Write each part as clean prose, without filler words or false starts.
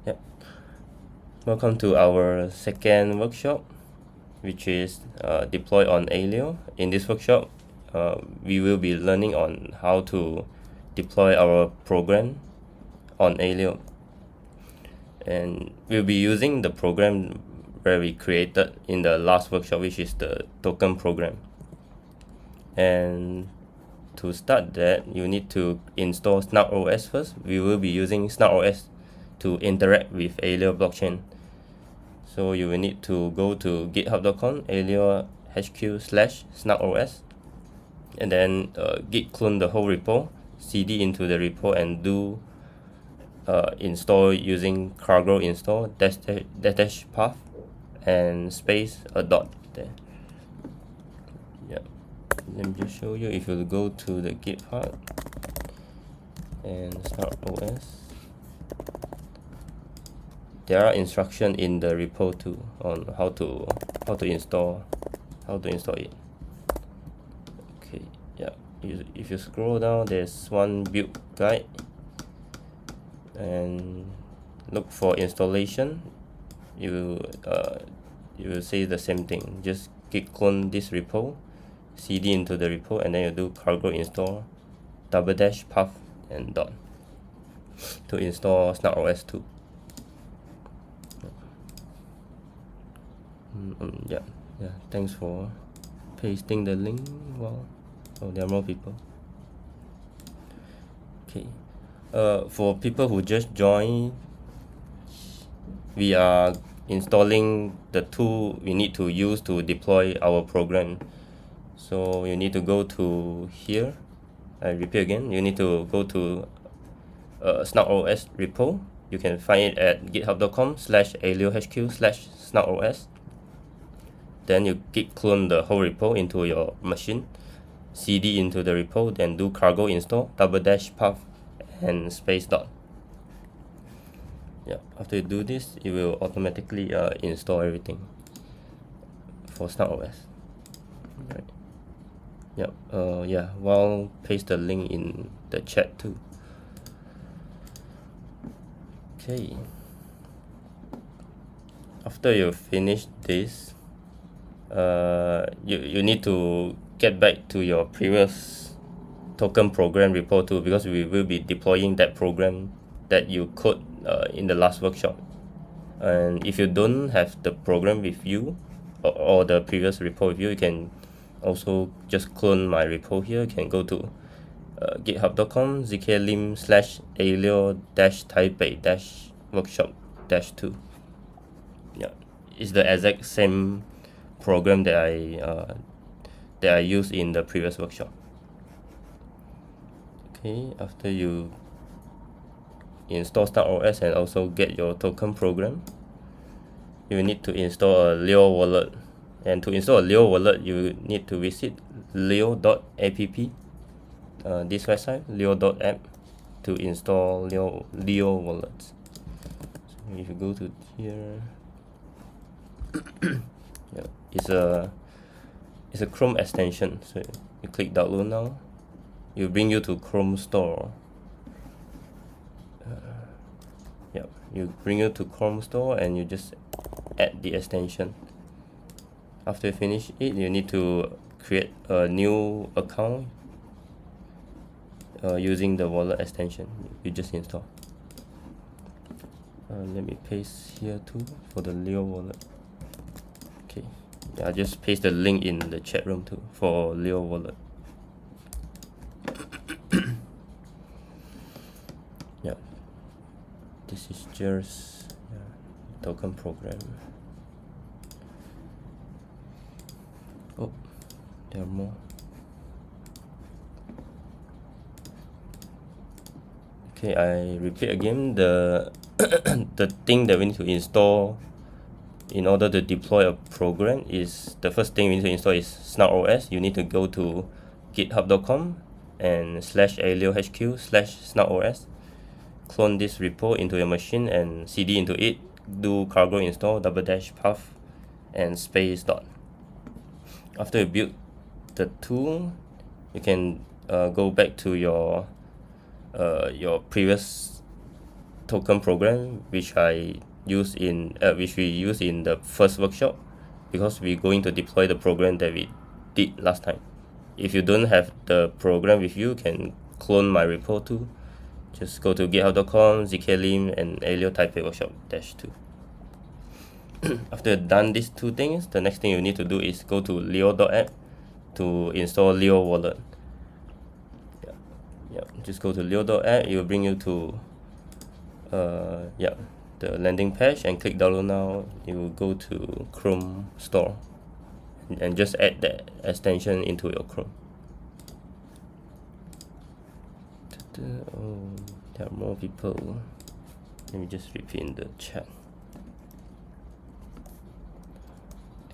Yep. Welcome to our second workshop, which is deploy on Aleo. In this workshop, we will be learning on how to deploy our program on Aleo, and we'll be using the program where we created in the last workshop, which is the token program. And to start that, you need to install zkOS first. We will be using zkOS to interact with Aleo blockchain. So you will need to go to github.com aleo hq/zkOS, and then git clone the whole repo, cd into the repo, and do install using cargo install dash path and space a dot there. Yeah, let me just show you. If you go to the GitHub and start OS, there are instructions in the repo too on how to install it. Okay, yeah. If you scroll down, there's one build guide, and look for installation. You will see the same thing. Just git clone this repo, cd into the repo, and then you do cargo install -- path and dot to install zkOS 2. Yeah. Thanks for pasting the link. Well, there are more people. Okay. For people who just joined, we are installing the tool we need to use to deploy our program. So you need to go to here. I repeat again. You need to go to zkOS repo. You can find it at github.com/aleohq/zkOS. Then you git clone the whole repo into your machine, cd into the repo, then do cargo install -- path and space dot. Yeah, after you do this, it will automatically install everything for zkOS. Right. Yeah. Well, paste the link in the chat too. Okay. After you finish this, you need to get back to your previous token program repo too, because we will be deploying that program that you code in the last workshop. And if you don't have the program with you, or the previous repo with you, you can also just clone my repo here. You can go to github.com zklim/aleo-taipei-workshop-2. Yeah, it's the exact same program that I used in the previous workshop. Okay, after you install zkOS and also get your token program, you need to install a Leo wallet. And to install a Leo wallet, you need to visit leo.app, this website, leo.app, to install Leo wallets. So if you go to here, yeah, it's a Chrome extension. So you click download now. It will bring you to Chrome Store. You bring you to Chrome Store, and you just add the extension. After you finish it, you need to create a new account using the wallet extension you just installed. Let me paste here too for the Leo wallet. Okay, yeah, I just paste the link in the chat room too for Leo wallet. Yeah, this is just token program. Oh, there are more. Okay, I repeat again, the the thing that we need to install in order to deploy a program is, the first thing we need to install is zkOS. You need to go to github.com and /aleohq/zkOS, clone this repo into your machine and cd into it, do cargo install -- path and space dot. After you build the tool, you can go back to your previous token program which we use in the first workshop, because we're going to deploy the program that we did last time. If you don't have the program with you, can clone my repo too. Just go to github.com, zklim, and Aleo Taipei Workshop -2. After you've done these two things, the next thing you need to do is go to leo.app to install Leo wallet. Just go to leo.app. It will bring you to the landing page, and click download now. You will go to Chrome store and just add that extension into your Chrome. Oh, there are more people. Let me just repeat in the chat.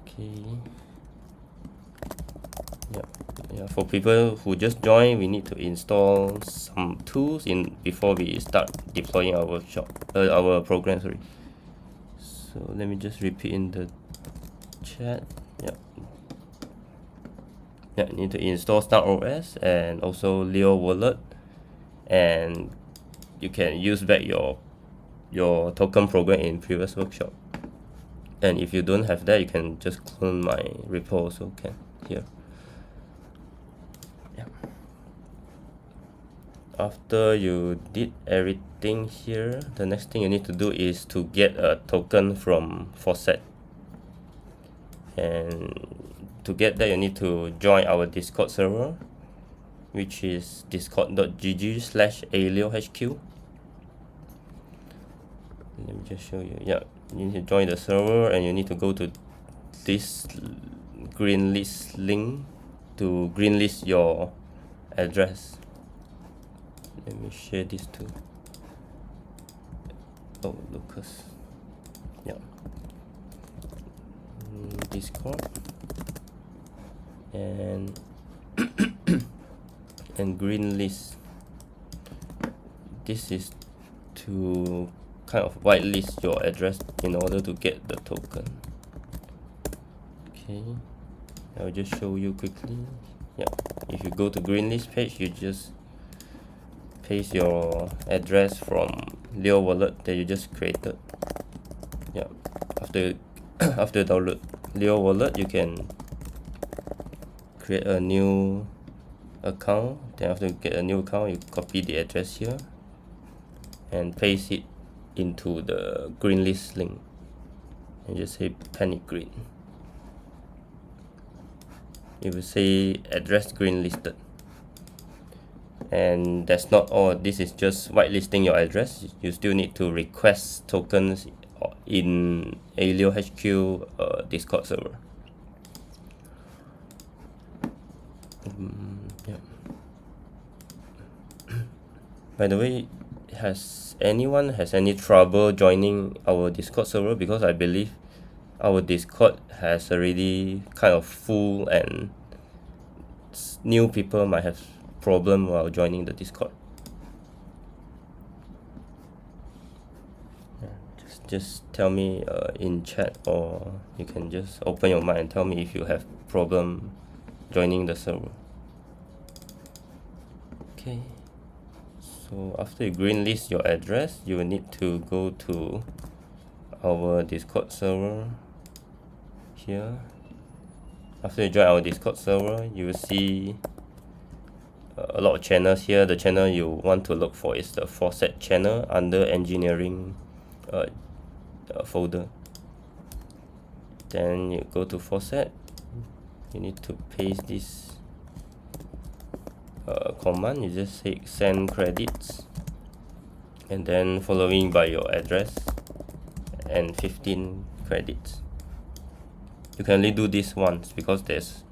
Okay. For people who just joined, we need to install some tools before we start deploying our workshop, our program. Sorry. So let me just repeat in the chat. You need to install zkOS and also Leo wallet, and you can use back your token program in previous workshop. And if you don't have that, you can just clone my repo also can here. After you did everything here, the next thing you need to do is to get a token from Faucet. And to get that, you need to join our Discord server, which is discord.gg/aleohq. Let me just show you. You need to join the server, and you need to go to this green list link to green list your address. Let me share this too. Oh, Lucas. Discord and and green list. This is to kind of whitelist your address in order to get the token. Okay, I'll just show you quickly. If you go to green list page, you just paste your address from Leo wallet that you just created. After download Leo wallet, you can create a new account. Then after you get a new account, you copy the address here and paste it into the green list link, and just say panic green. It will say address green listed. And that's not all. This is just whitelisting your address. You still need to request tokens in Aleo HQ Discord server. By the way, has anyone any trouble joining our Discord server? Because I believe our Discord has already kind of full, and new people might have problem while joining the Discord. Just tell me in chat, or you can just open your mic and tell me if you have problem joining the server. Okay, so after you green list your address, you will need to go to our Discord server here. After you join our Discord server, you will see a lot of channels here. The channel you want to look for is the Faucet channel under engineering folder. Then you go to Faucet. You need to paste this command. You just say send credits, and then following by your address and 15 credits. You can only do this once because there's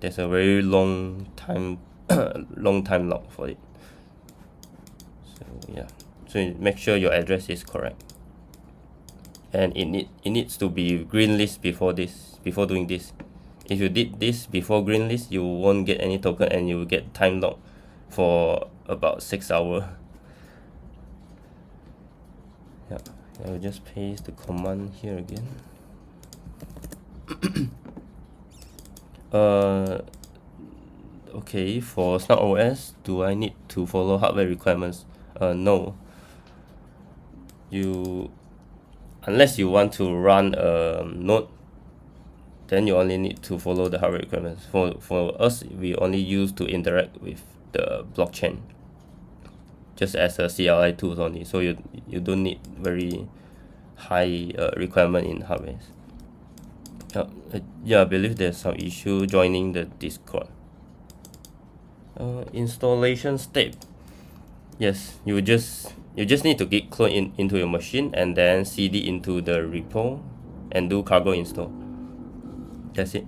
a very long time log for it. So you make sure your address is correct, and it needs to be green list before doing this. If you did this before green list, you won't get any token, and you will get time log for about 6 hours. I will just paste the command here again. Okay, for zkOS, do I need to follow hardware requirements? No. unless you want to run a node, then you only need to follow the hardware requirements. For us, we only use to interact with the blockchain, just as a CLI tools only. So you don't need very high requirement in hardware. Yeah, I believe there's some issue joining the Discord. Installation step. Yes, you just need to git clone into your machine and then cd into the repo and do cargo install. That's it.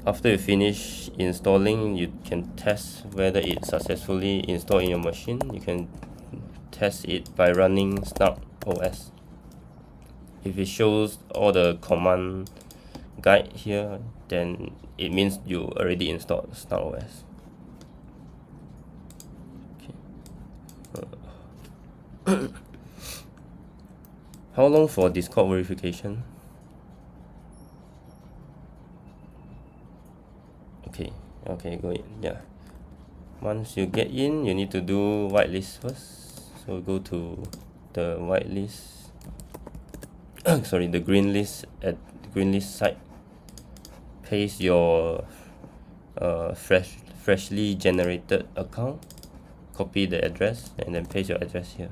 After you finish installing, you can test whether it successfully installed in your machine. You can test it by running snap OS. If it shows all the command guide here, then it means you already installed snap OS. How long for Discord verification? Okay, go in. Yeah, once you get in, you need to do whitelist first. So go to the whitelist sorry, the green list. At the green list site, paste your freshly generated account, copy the address, and then paste your address here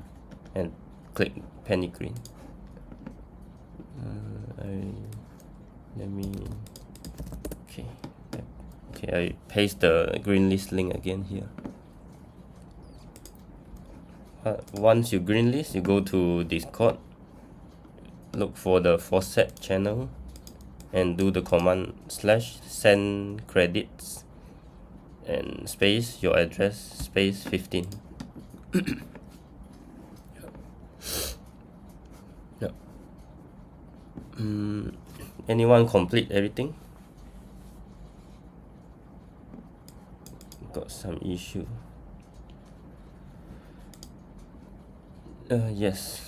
and click penny green. I paste the green list link again here. Once you green list, you go to Discord, look for the faucet channel and do the command /send credits and space your address space 15. Yeah. Anyone complete everything? Got some issue. Yes.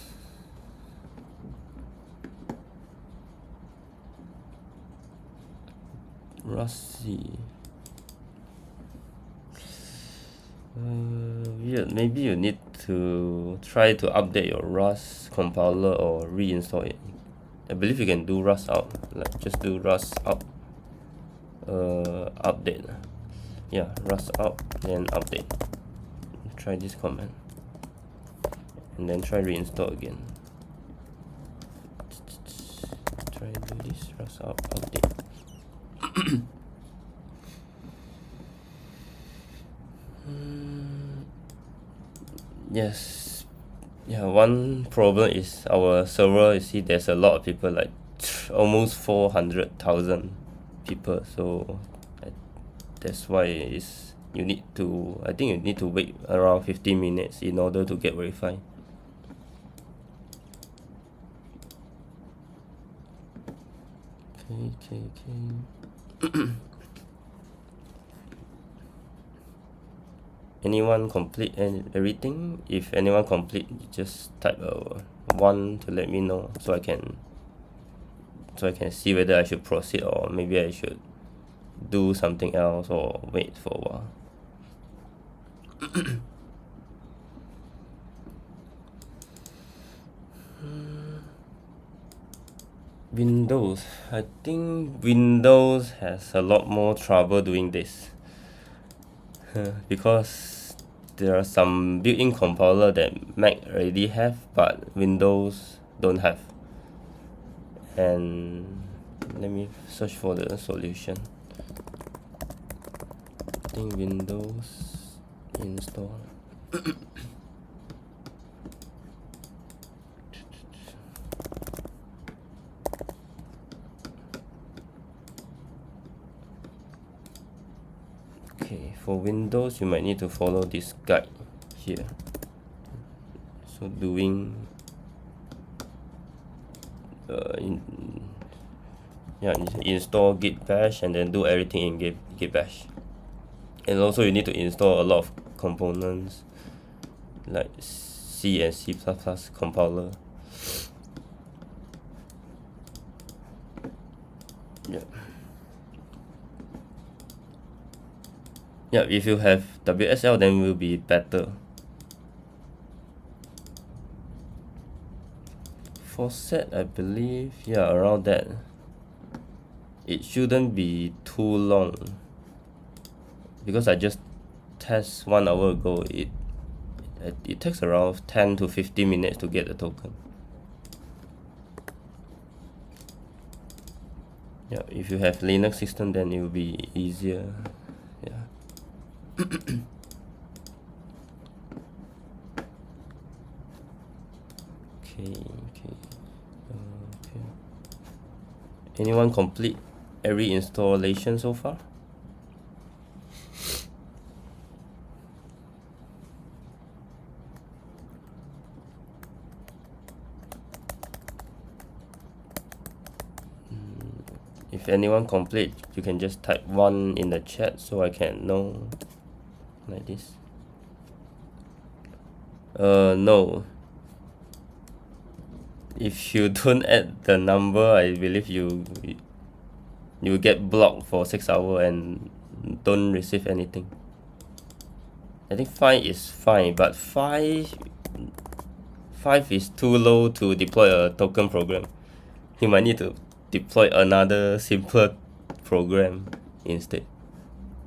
Rusty. Weird. Maybe you need to try to update your Rust compiler or reinstall it. I believe you can do Rust out. Like just do Rust out. Update. Yeah, Rust out, then update. Try this command, and then try reinstall again. Try do this Rust out, update. Yes. Yeah, one problem is our server. You see, there's a lot of people, like almost 400,000 people. So that's why you need to. I think you need to wait around 15 minutes in order to get verified. Okay. Anyone complete everything? If anyone complete, just type 1 to let me know, so I can see whether I should proceed or maybe I should do something else or wait for a while. Windows. I think Windows has a lot more trouble doing this because there are some built-in compiler that Mac already have but Windows don't have. And let me search for the solution. I think Windows install. Okay, for Windows you might need to follow this guide here. So doing install git bash and then do everything in git bash. And also you need to install a lot of components like C and C++ compiler. Yeah, if you have WSL then will be better. for set, I believe, yeah, around that. It shouldn't be too long, because I just test 1 hour ago. It takes around 10 to 15 minutes to get the token. Yeah, if you have Linux system, then it will be easier. Yeah. Okay. Anyone complete every installation so far? If anyone complete, you can just type 1 in the chat so I can know, like this. No. If you don't add the number, I believe you get blocked for 6 hours and don't receive anything. I think 5 is fine, but 5 is too low to deploy a token program. You might need to deploy another simpler program instead.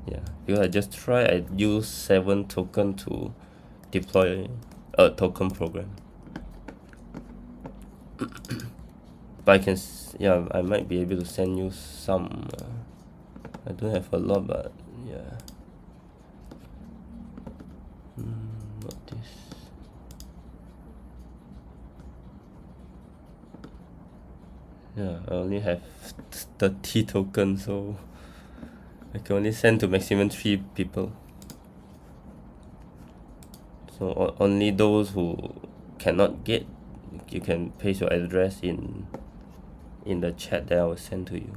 Yeah, because I just tried, I used 7 token to deploy a token program. But I can, yeah, I might be able to send you some. I don't have a lot, but yeah. Not this. Yeah, I only have 30 tokens, so I can only send to maximum 3 people. So only those who cannot get, you can paste your address in the chat that I will send to you.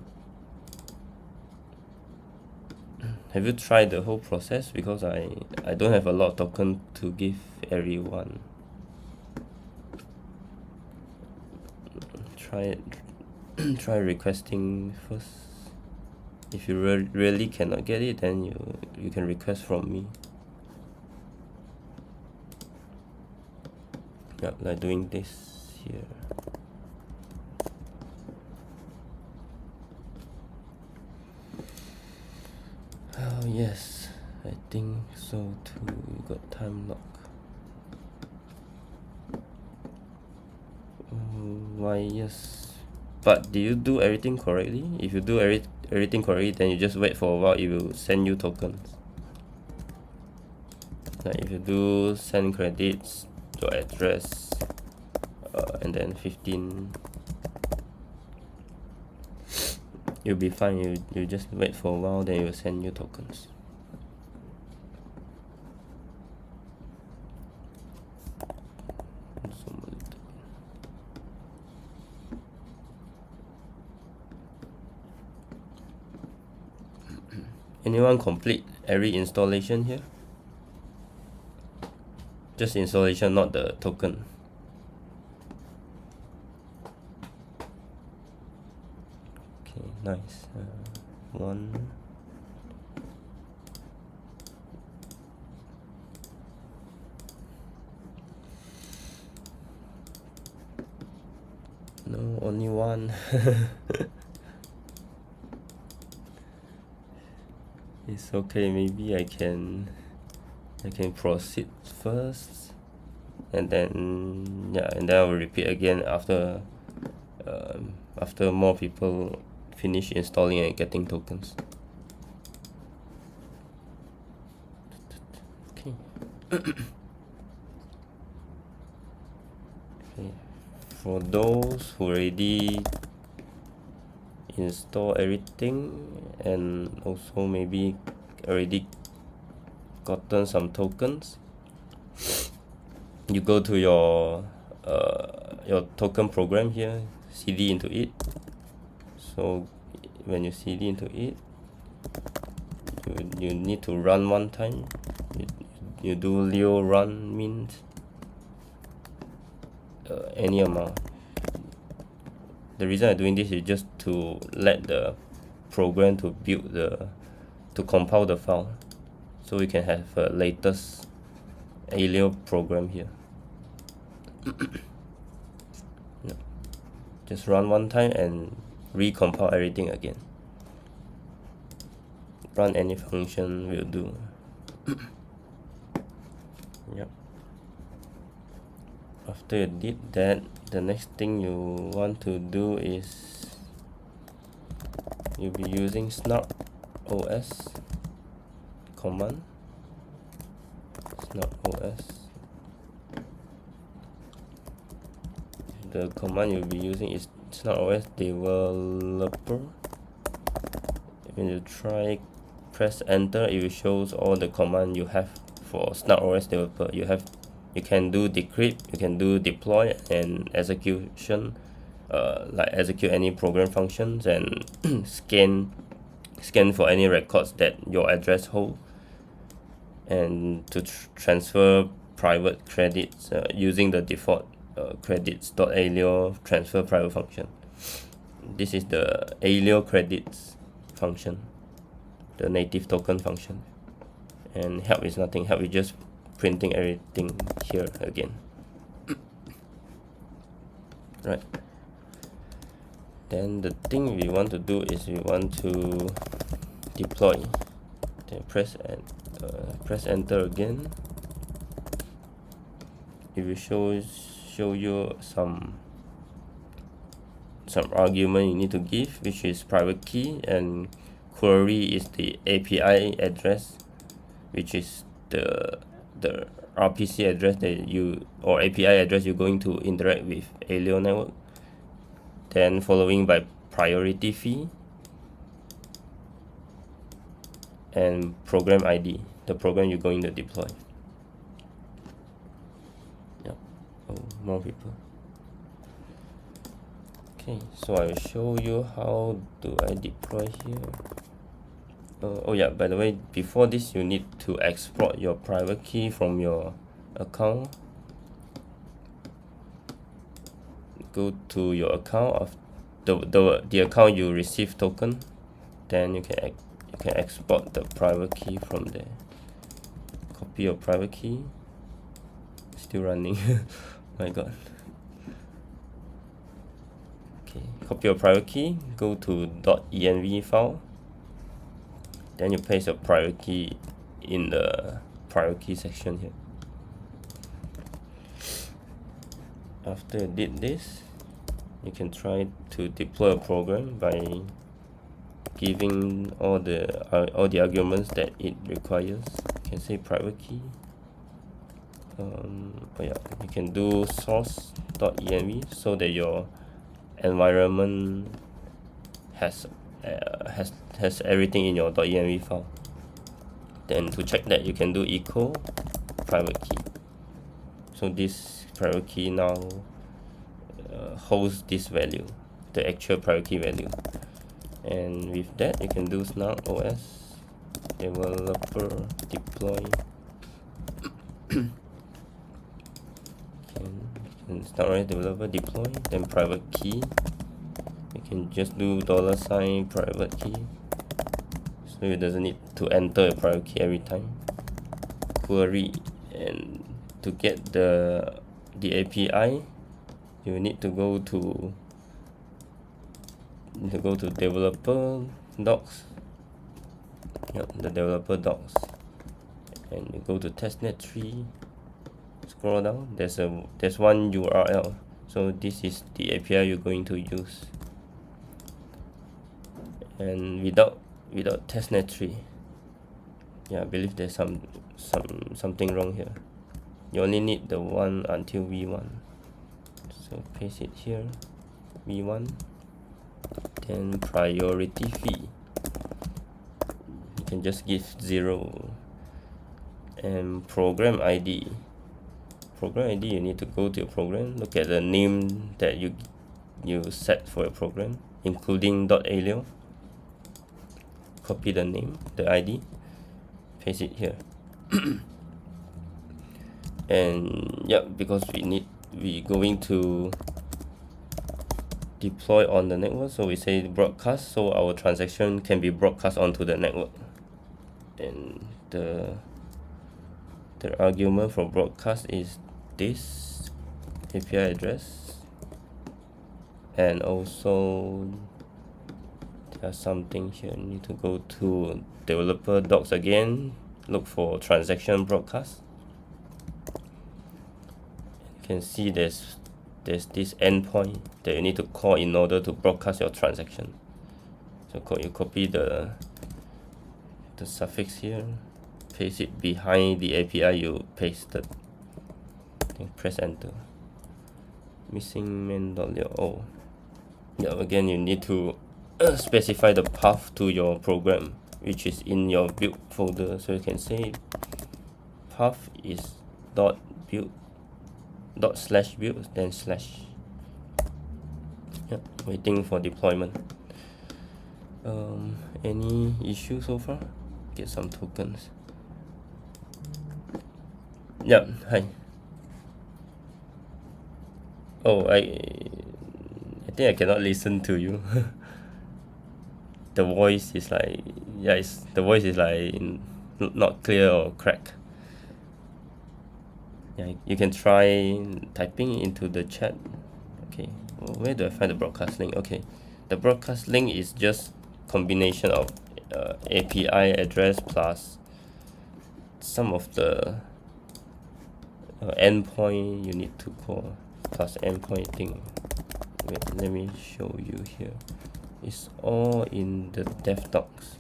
Have you tried the whole process? Because I don't have a lot of token to give everyone. Try requesting first. If you really cannot get it, then you can request from me. Yeah, like doing this here. Oh yes, I think so too. You got time lock. Why yes, but do you do everything correctly? If you do everything correctly, then you just wait for a while, it will send you tokens. Like if you do send credits, your address, and then 15, you'll be fine. You just wait for a while, then it will send you tokens. Anyone complete every installation here? Just installation, not the token. Okay, nice. 1. No, only 1. It's okay, maybe I can proceed first, and then yeah, and then I will repeat again after more people finish installing and getting tokens. Okay. Okay. For those who already install everything and also maybe already gotten some tokens, you go to your token program here, cd into it. So when you cd into it, you need to run one time. You do Leo run means any amount. The reason I'm doing this is just to let the program to compile the file, so we can have a latest Aleo program here. No. just run one time and recompile everything again. Run any function will do. Yep. After you did that, the next thing you want to do is you'll be using snarkOS command. snarkOS. The command you'll be using is snarkOS developer. When you try press enter, it will shows all the command you have for snarkOS developer. You can do decrypt, you can do deploy and execution, like execute any program functions and scan for any records that your address hold, and to transfer private credits using the default credits.aleo transfer private function. This is the Aleo credits function, the native token function. And help is nothing. Help is just printing everything here again. Right. Then the thing we want to do is we want to deploy. Then press enter again. It will show you some argument you need to give, which is private key, and query is the API address, which is the RPC address that or API address you're going to interact with Aleo network. Then following by priority fee and program ID, the program you're going to deploy. Yep. Oh, more people. Okay, so I will show you how do I deploy here. Oh yeah, by the way, before this you need to export your private key from your account. Go to your account of the account you receive token, then you can export the private key from there. Copy your private key. Still running. My god. Okay, copy your private key, go to .env file, then you paste your private key in the private key section here. After you did this, you can try to deploy a program by giving all the arguments that it requires. You can say private key. Oh yeah, you can do source.env so that your environment has everything in your .env file. Then to check that, you can do echo private key. So this private key now holds this value, the actual private key value. And with that, you can do snarkOS developer deploy. snarkOS developer deploy, then private key. You can just do $ private key, so it doesn't need to enter a private key every time. Query, and to get the API, you need to go to developer docs. Yep, the developer docs, and you go to testnet tree. Scroll down. There's one URL. So this is the API you're going to use. And without testnet tree, yeah, I believe there's something wrong here. You only need the one until v1. So paste it here, v1. Then priority fee, you can just give 0. And program ID, you need to go to your program, look at the name that you set for your program, including .aleo. Copy the name, the ID, paste it here. And yeah, because we going to deploy on the network, so we say broadcast, so our transaction can be broadcast onto the network. And the argument for broadcast is this API address, And also there's something here. You need to go to developer docs again, look for transaction broadcast. You can see there's this endpoint that you need to call in order to broadcast your transaction. So you copy the suffix here, paste it behind the API you pasted, then press enter. Missing main.leo. Oh yeah, again you need to specify the path to your program, which is in your build folder. So you can say path is .build ./build, then slash. Yep, waiting for deployment. Any issue so far? Get some tokens. Yep, hi. Oh, I think I cannot listen to you. The voice is like, yeah, the voice is like not clear or crack. Yeah, you can try typing into the chat. Okay, well, where do I find the broadcast link? Okay, the broadcast link is just combination of API address plus some of the endpoint you need to call plus endpoint thing. Wait, let me show you here. It's all in the dev docs.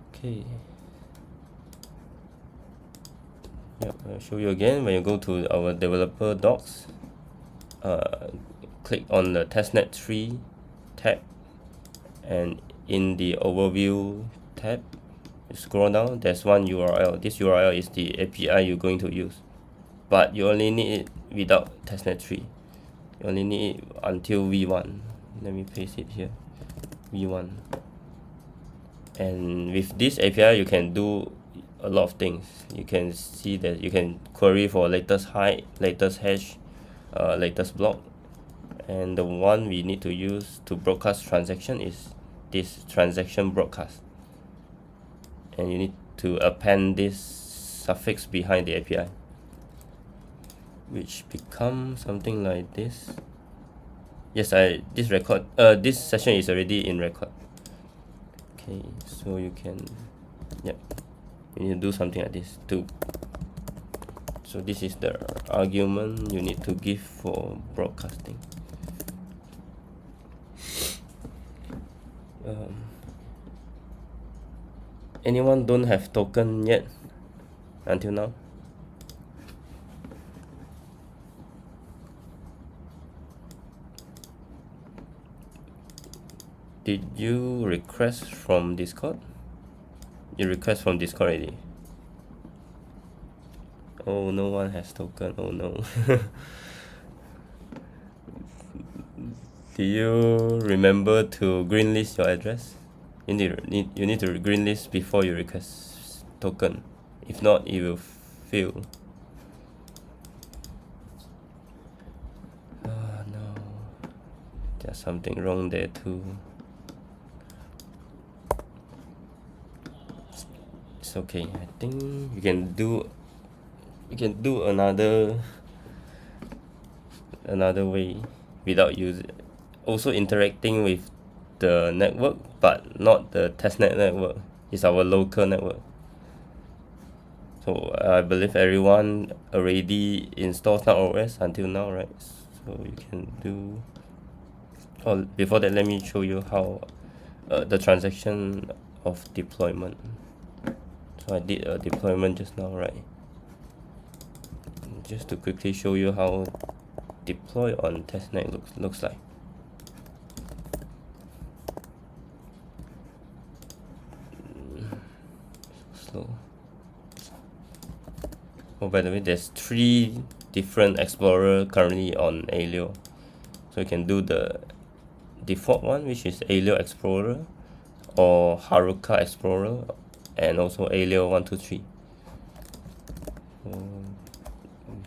Okay. Yep, I'll show you again. When you go to our developer docs, click on the testnet 3 tab, and in the overview tab, you scroll down, there's one URL. This URL is the API you're going to use, but you only need it without testnet 3. You only need it until v1. Let me paste it here, v1. And with this API you can do a lot of things. You can see that you can query for latest height, latest hash, latest block, and the one we need to use to broadcast transaction is this transaction broadcast, and you need to append this suffix behind the API, which becomes something like this. Yes, this session is already in record. Okay, so you can, yep, you need to do something like this too. So this is the argument you need to give for broadcasting. Anyone don't have token yet until now? Did you request from Discord? You request from Discord already? Oh, no one has token. Oh no. Do you remember to green list your address? You need to green list before you request token. If not, it will fail. Oh no, there's something wrong there too. It's okay. I think you can do another way without also interacting with the network, but not the testnet network. It's our local network. So I believe everyone already installed SnapOS until now, right? So you can do. Oh, before that, let me show you how the transaction of deployment. So I did a deployment just now, right? Just to quickly show you how deploy on testnet looks like. Slow. Oh, by the way, there's 3 different explorer currently on Aleo. So you can do the default one, which is Aleo Explorer, or Haruka Explorer, and also Aleo 123. You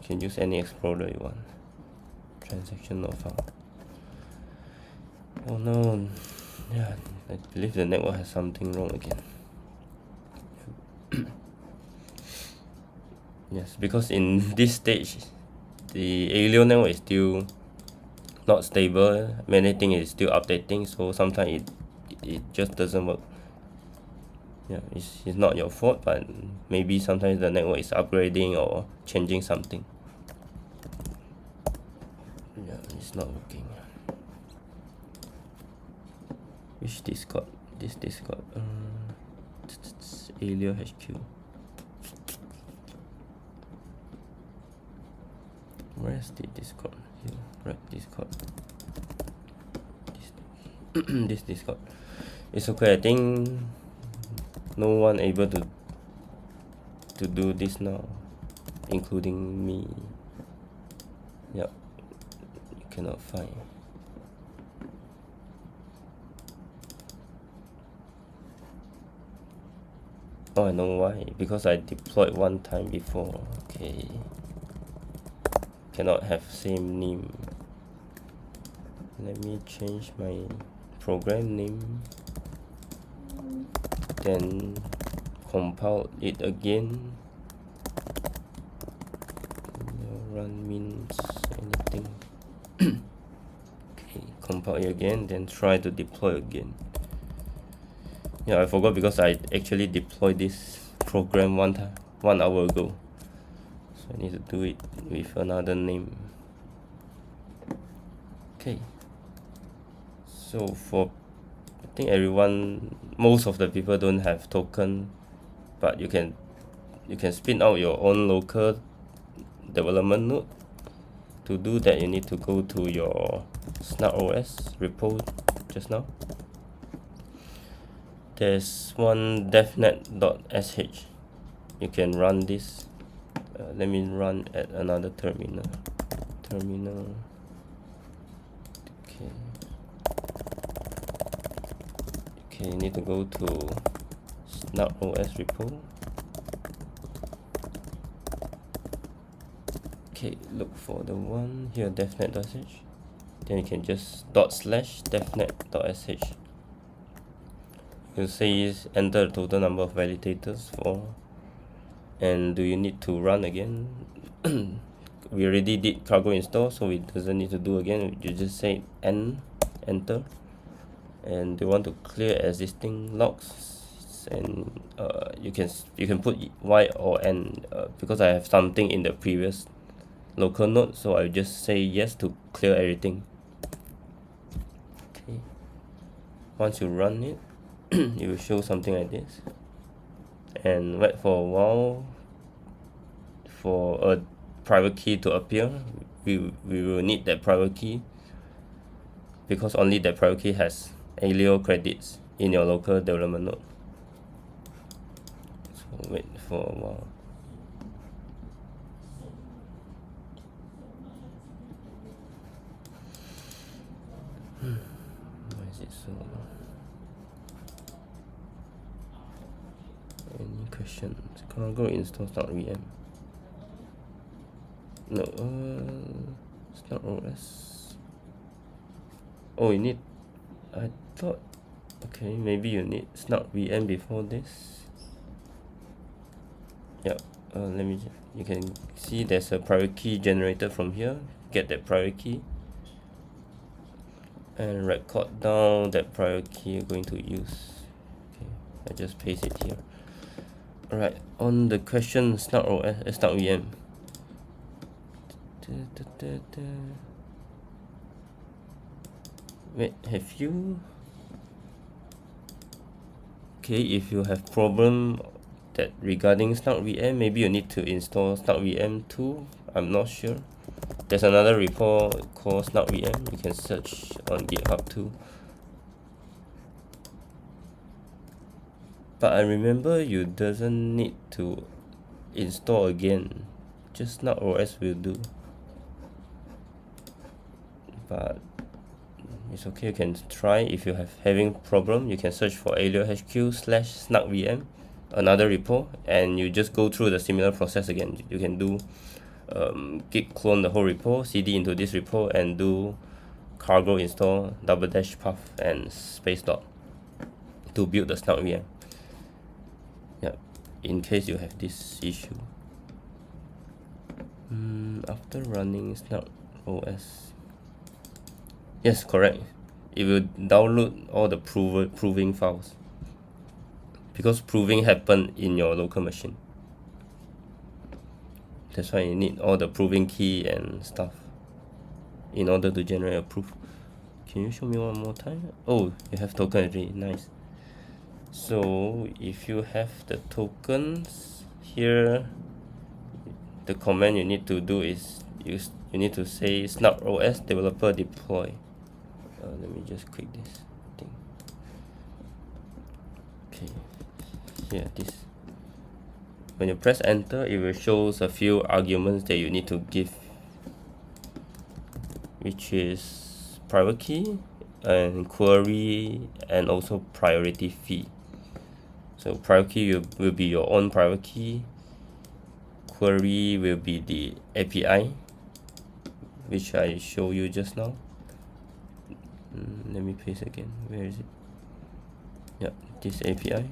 can use any explorer you want. Transaction not found. Oh no, yeah, I believe the network has something wrong again. Yes, because in this stage, the Aleo network is still not stable, many things is still updating, so sometimes it just doesn't work. Yeah, it's not your fault, but maybe sometimes the network is upgrading or changing something. Yeah, it's not working. Which Discord? This Discord. Aleo HQ. Where's the Discord? Here, right, Discord. This Discord. It's okay. I think no one able to do this now, including me. Yep, you cannot find. Oh, I know why. Because I deployed one time before. Okay. Cannot have same name. Let me change my program name. Then compile it again. Run means anything. Okay, compile it again, then try to deploy again. Yeah, I forgot because I actually deployed this program 1 hour ago. So I need to do it with another name. Okay. So for, I think most of the people don't have token, but you can spin out your own local development node. To do that, you need to go to your zkOrkshop repo just now. There's one devnet.sh. You can run this. Let me run at another terminal. Okay, you need to go to zkOrkshop repo. Okay, look for the one here, devnet.sh. Then you can just /devnet.sh. You say enter the total number of validators for, and do you need to run again? We already did cargo install, so it doesn't need to do again. You just say enter, and you want to clear existing logs, and you can put Y or N, because I have something in the previous local node, so I just say yes to clear everything. Okay, once you run it, it will show something like this, and wait for a while for a private key to appear. We will need that private key, because only that private key has Aleo credits in your local development node. So wait for a while. Why is it so long? Any questions? Cargo install zkVM. No, zkOrkshop. Oh, you need, I thought, okay, maybe you need zkVM before this. Yep, you can see there's a private key generated from here. Get that private key and record down that private key you're going to use. Okay, I just paste it here. Alright, on the question zkVM. Wait, have you? Okay, if you have problem that regarding zkVM, maybe you need to install zkVM 2. I'm not sure. There's another repo called zkVM. You can search on GitHub too. But I remember you doesn't need to install again. Just zkOrkshop will do. But it's okay, you can try. If you have having problem, you can search for Aleo HQ/zkVM, another repo, and you just go through the similar process again. You can do git clone the whole repo, cd into this repo, and do cargo install /path and space dot to build the zkVM. Yeah, in case you have this issue. After running zkOrkshop, Yes, correct. It will download all the proving files, because proving happen in your local machine. That's why you need all the proving key and stuff in order to generate a proof. Can you show me one more time? Oh, you have token already. Nice. So if you have the tokens here, the command you need to do is you need to say snapOS developer deploy. Let me just click this thing. Okay, here this. When you press enter, it will show a few arguments that you need to give, which is private key and query and also priority fee. So private key will be your own private key. Query will be the API, which I show you just now. Let me paste again. Where is it? Yeah, this API.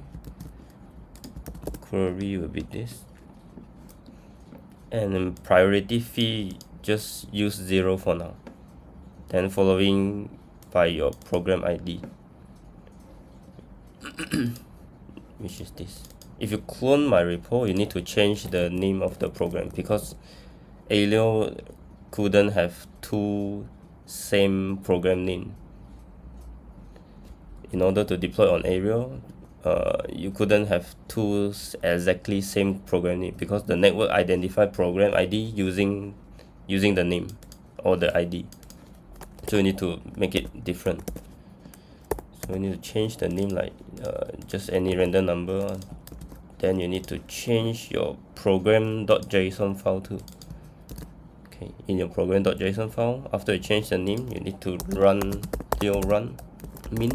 Query will be this. And then priority fee, just use 0 for now. Then following by your program ID, which is this. If you clone my repo, you need to change the name of the program, because Aleo couldn't have two same program name. In order to deploy on Aleo, you couldn't have two exactly same program name, because the network identify program ID using the name or the ID. So you need to make it different. So you need to change the name, like just any random number. Then you need to change your program.json file too. Okay, in your program.json file, after you change the name, you need to run min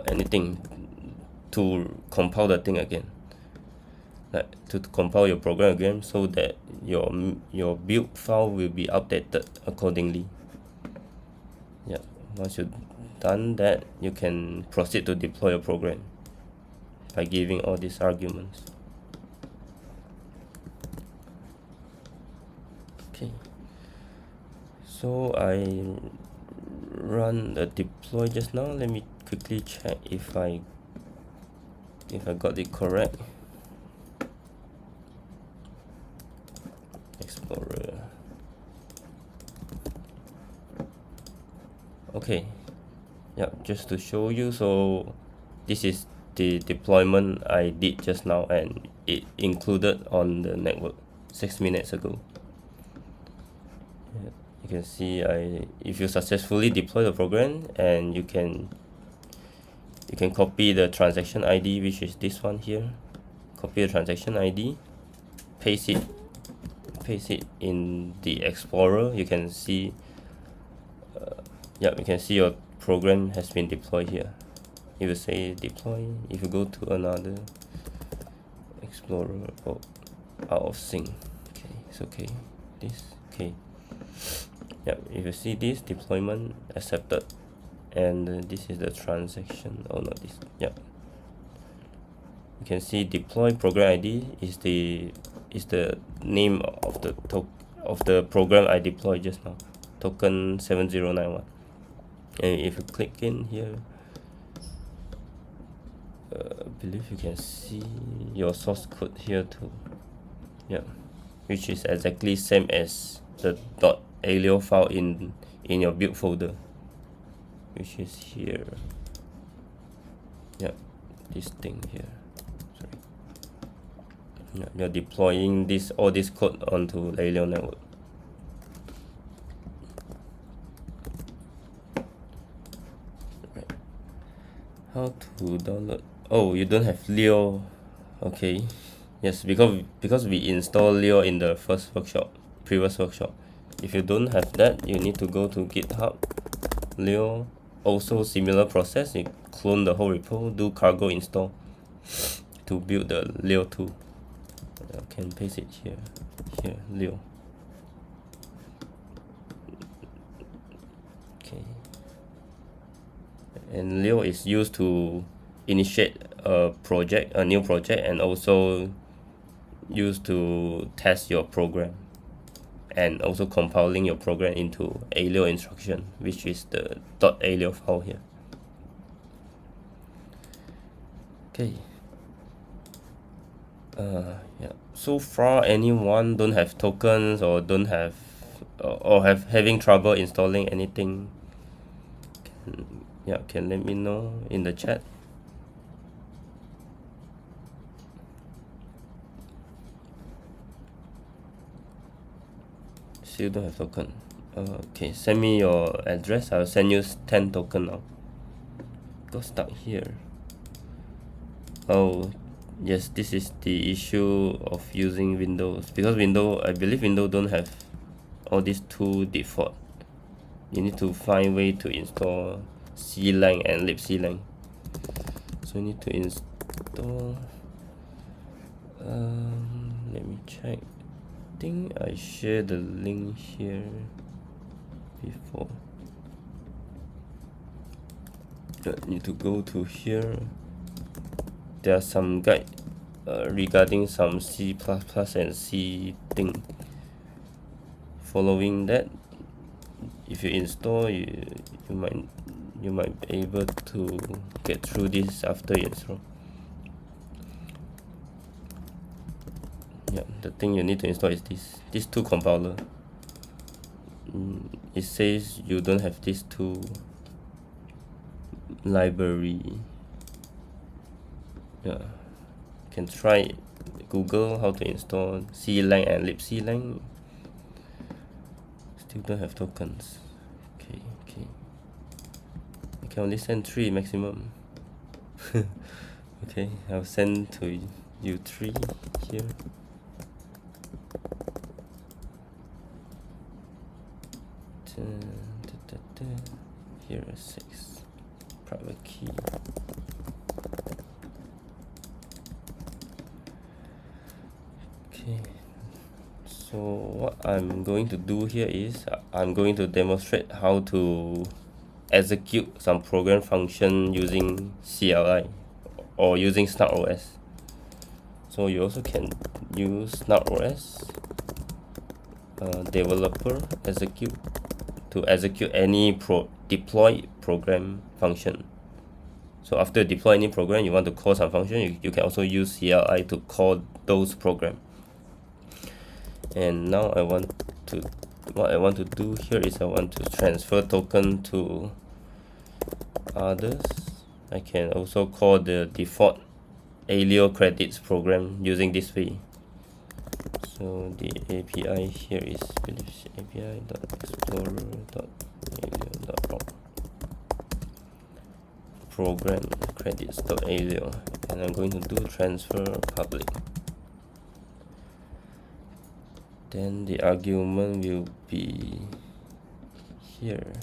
anything to compile the thing again, like to compile your program again, so that your build file will be updated accordingly. Yeah, once you've done that, you can proceed to deploy your program by giving all these arguments. Okay, so I run the deploy just now. Let me quickly check if I got it correct. Explorer. Okay, yeah, just to show you, so this is the deployment I did just now, and it included on the network 6 minutes ago. Yeah, you can see if you successfully deploy the program, and you can copy the transaction ID, which is this one here. Copy the transaction ID, paste it in the Explorer. You can see you can see your program has been deployed here. It will say deploy. If you go to another Explorer, out of sync. Okay, it's okay. This okay. Yeah, if you see this deployment accepted, and this is the transaction. Oh no, this. Yeah, you can see deploy program ID is the name of the program I deployed just now, token 7091. And if you click in here, I believe you can see your source code here too. Yeah, which is exactly same as the .aleo file in your build folder, which is here. Yeah, this thing here. Sorry. Yeah, you're deploying all this code onto Aleo network. Right. How to download? Oh, you don't have Leo. Okay. Yes, because we installed Leo in the previous workshop. If you don't have that, you need to go to GitHub. Leo, also similar process. You clone the whole repo, do cargo install to build the Leo 2. I can paste it here, Leo. Okay. And Leo is used to initiate a new project, and also used to test your program and also compiling your program into Aleo instruction, which is the .aleo file here. Okay. Yeah. So far, anyone don't have tokens or don't have or having trouble installing anything? Can let me know in the chat. Still don't have token. Okay, send me your address. I'll send you 10 token now. Got stuck here. Oh, yes, this is the issue of using Windows, because I believe Windows don't have all these two default. You need to find way to install clang and libclang. So you need to install. Let me check. I think I shared the link here before. Need to go to here. There are some guide regarding some C++ and C thing. Following that, if you install, you might be able to get through this after you install. Yeah, the thing you need to install is these two compiler. It says you don't have these two library. Yeah, you can try Google how to install clang and libclang. Still don't have tokens. Okay. I can only send 3 maximum. Okay, I'll send to you 3 here. Here is 6. Private key. Okay. So what I'm going to do here is I'm going to demonstrate how to execute some program function using CLI or using SnarkOS. So you also can use SnarkOS developer execute to execute any deploy program function. So after deploy any program, you want to call some function, you can also use CLI to call those programs. And now what I want to do here is I want to transfer token to others. I can also call the default Aleo credits program using this way. So the API here is api.explorer.aleo.org program credits.aleo, and I'm going to do transfer public. Then the argument will be here,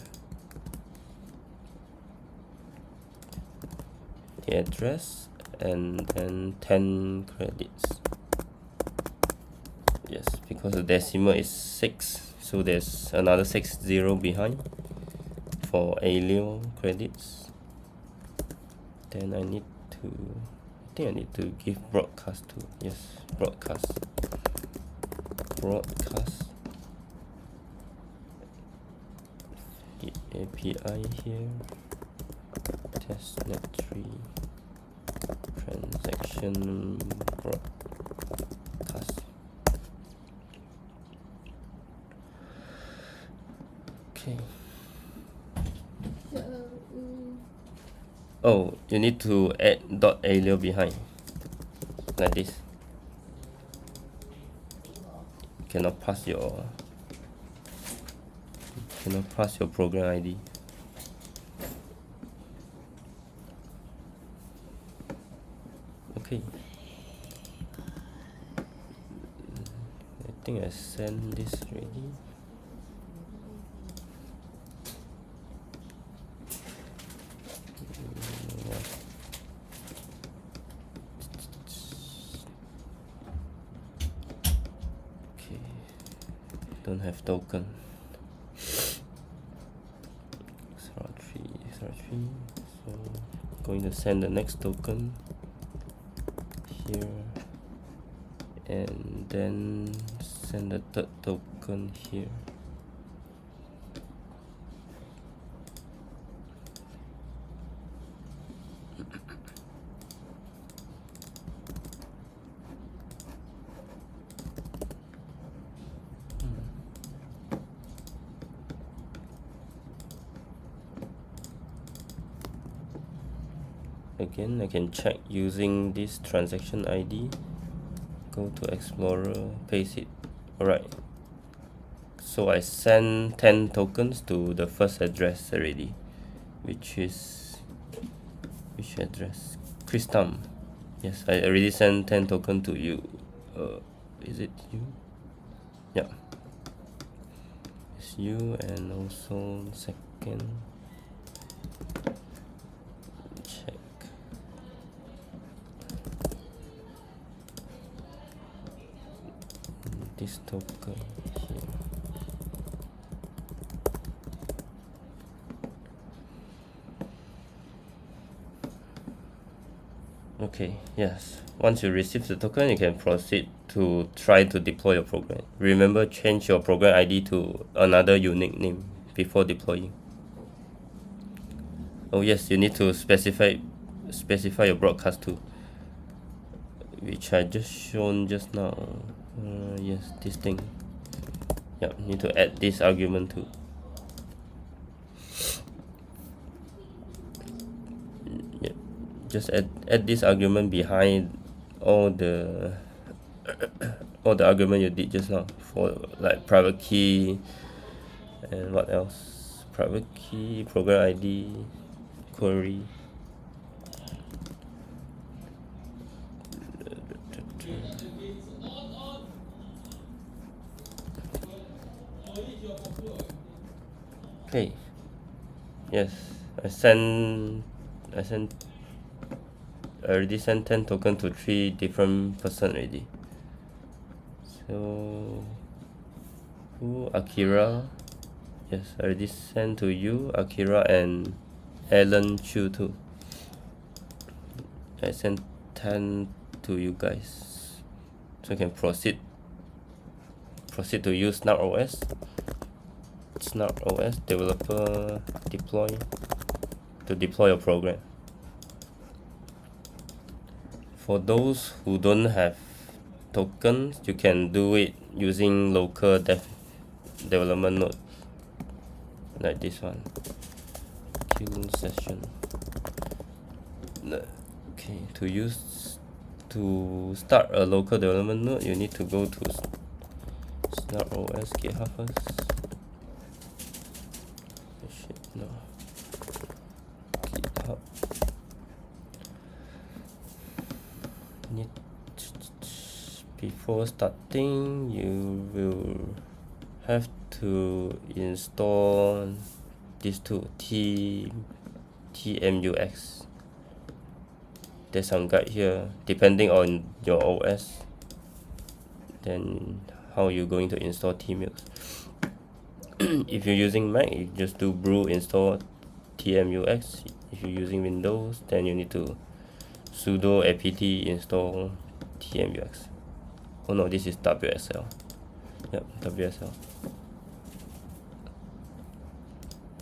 the address, and then 10 credits. Yes, because the decimal is 6, so there's another 60 behind for Aleo credits. Then I think I need to give broadcast to, yes, broadcast the API here, testnet3 transaction broadcast. Okay. Oh, you need to add .aleo behind, like this. Cannot pass your program ID. Okay. I think I sent this already. Don't have token. XR3. So going to send the next token here, and then send the third token here. Again, I can check using this transaction ID. Go to Explorer, paste it. Alright. So I sent 10 tokens to the first address already, which address? Christam. Yes, I already sent 10 tokens to you. Is it you? Yeah. It's you, and also second. Check. This token here. Okay, yes. Once you receive the token, you can proceed to try to deploy your program. Remember, change your program ID to another unique name before deploying. Oh yes, you need to specify your broadcast too, which I just shown just now. Yes, this thing. Yeah, need to add this argument too. Yeah, just add this argument behind all the argument you did just now, for like private key and what else? Private key, program ID, query. Okay. Yes, I already sent 10 tokens to 3 different person already. So who? Akira. Yes, I already sent to you, Akira, and Alan Chu too. I sent 10 to you guys, so you can proceed to use SnarkOS developer deploy to deploy your program. For those who don't have tokens, you can do it using local development node, like this one, queue session. Okay, to start a local development node, you need to go to SnarkOS GitHub first. No. GitHub. Before starting, you will have to install these two, TMUX. There's some guide here, depending on your OS, then how you're going to install TMUX. If you're using Mac, you just do brew install TMUX. If you're using Windows, then you need to sudo apt install TMUX. Oh no, this is WSL. Yep, WSL.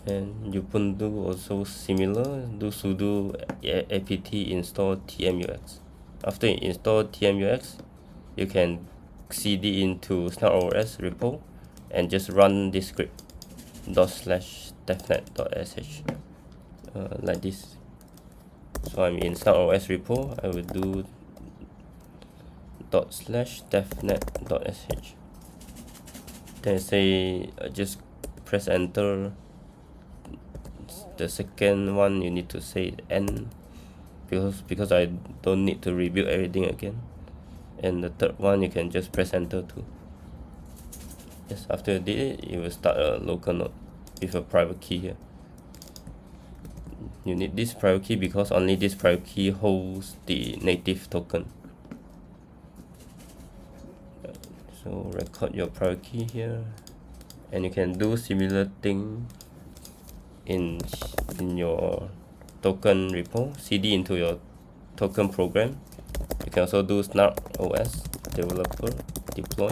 And Ubuntu also similar, do sudo apt install TMUX. After you install TMUX, you can cd into SnarkOS repo and just run this script /devnet.sh like this. So I'm in SnarkOS repo, I will do /devnet.sh. Then say just press enter. The second one you need to say N, because I don't need to rebuild everything again. And the third one you can just press enter too. Yes, after you did it, you will start a local node with a private key here. You need this private key because only this private key holds the native token. So record your private key here, and you can do similar thing in your token repo, cd into your token program. You can also do SnarkOS developer deploy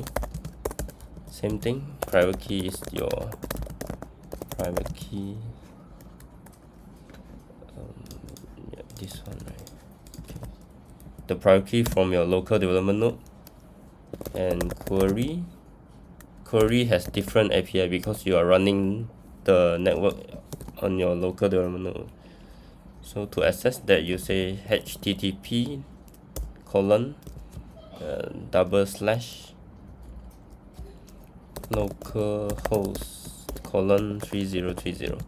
Same thing, private key is your private key. Yeah, this one, right? Okay. The private key from your local development node. And query has different API because you are running the network on your local development node. So to access that, you say http colon // localhost colon 3030,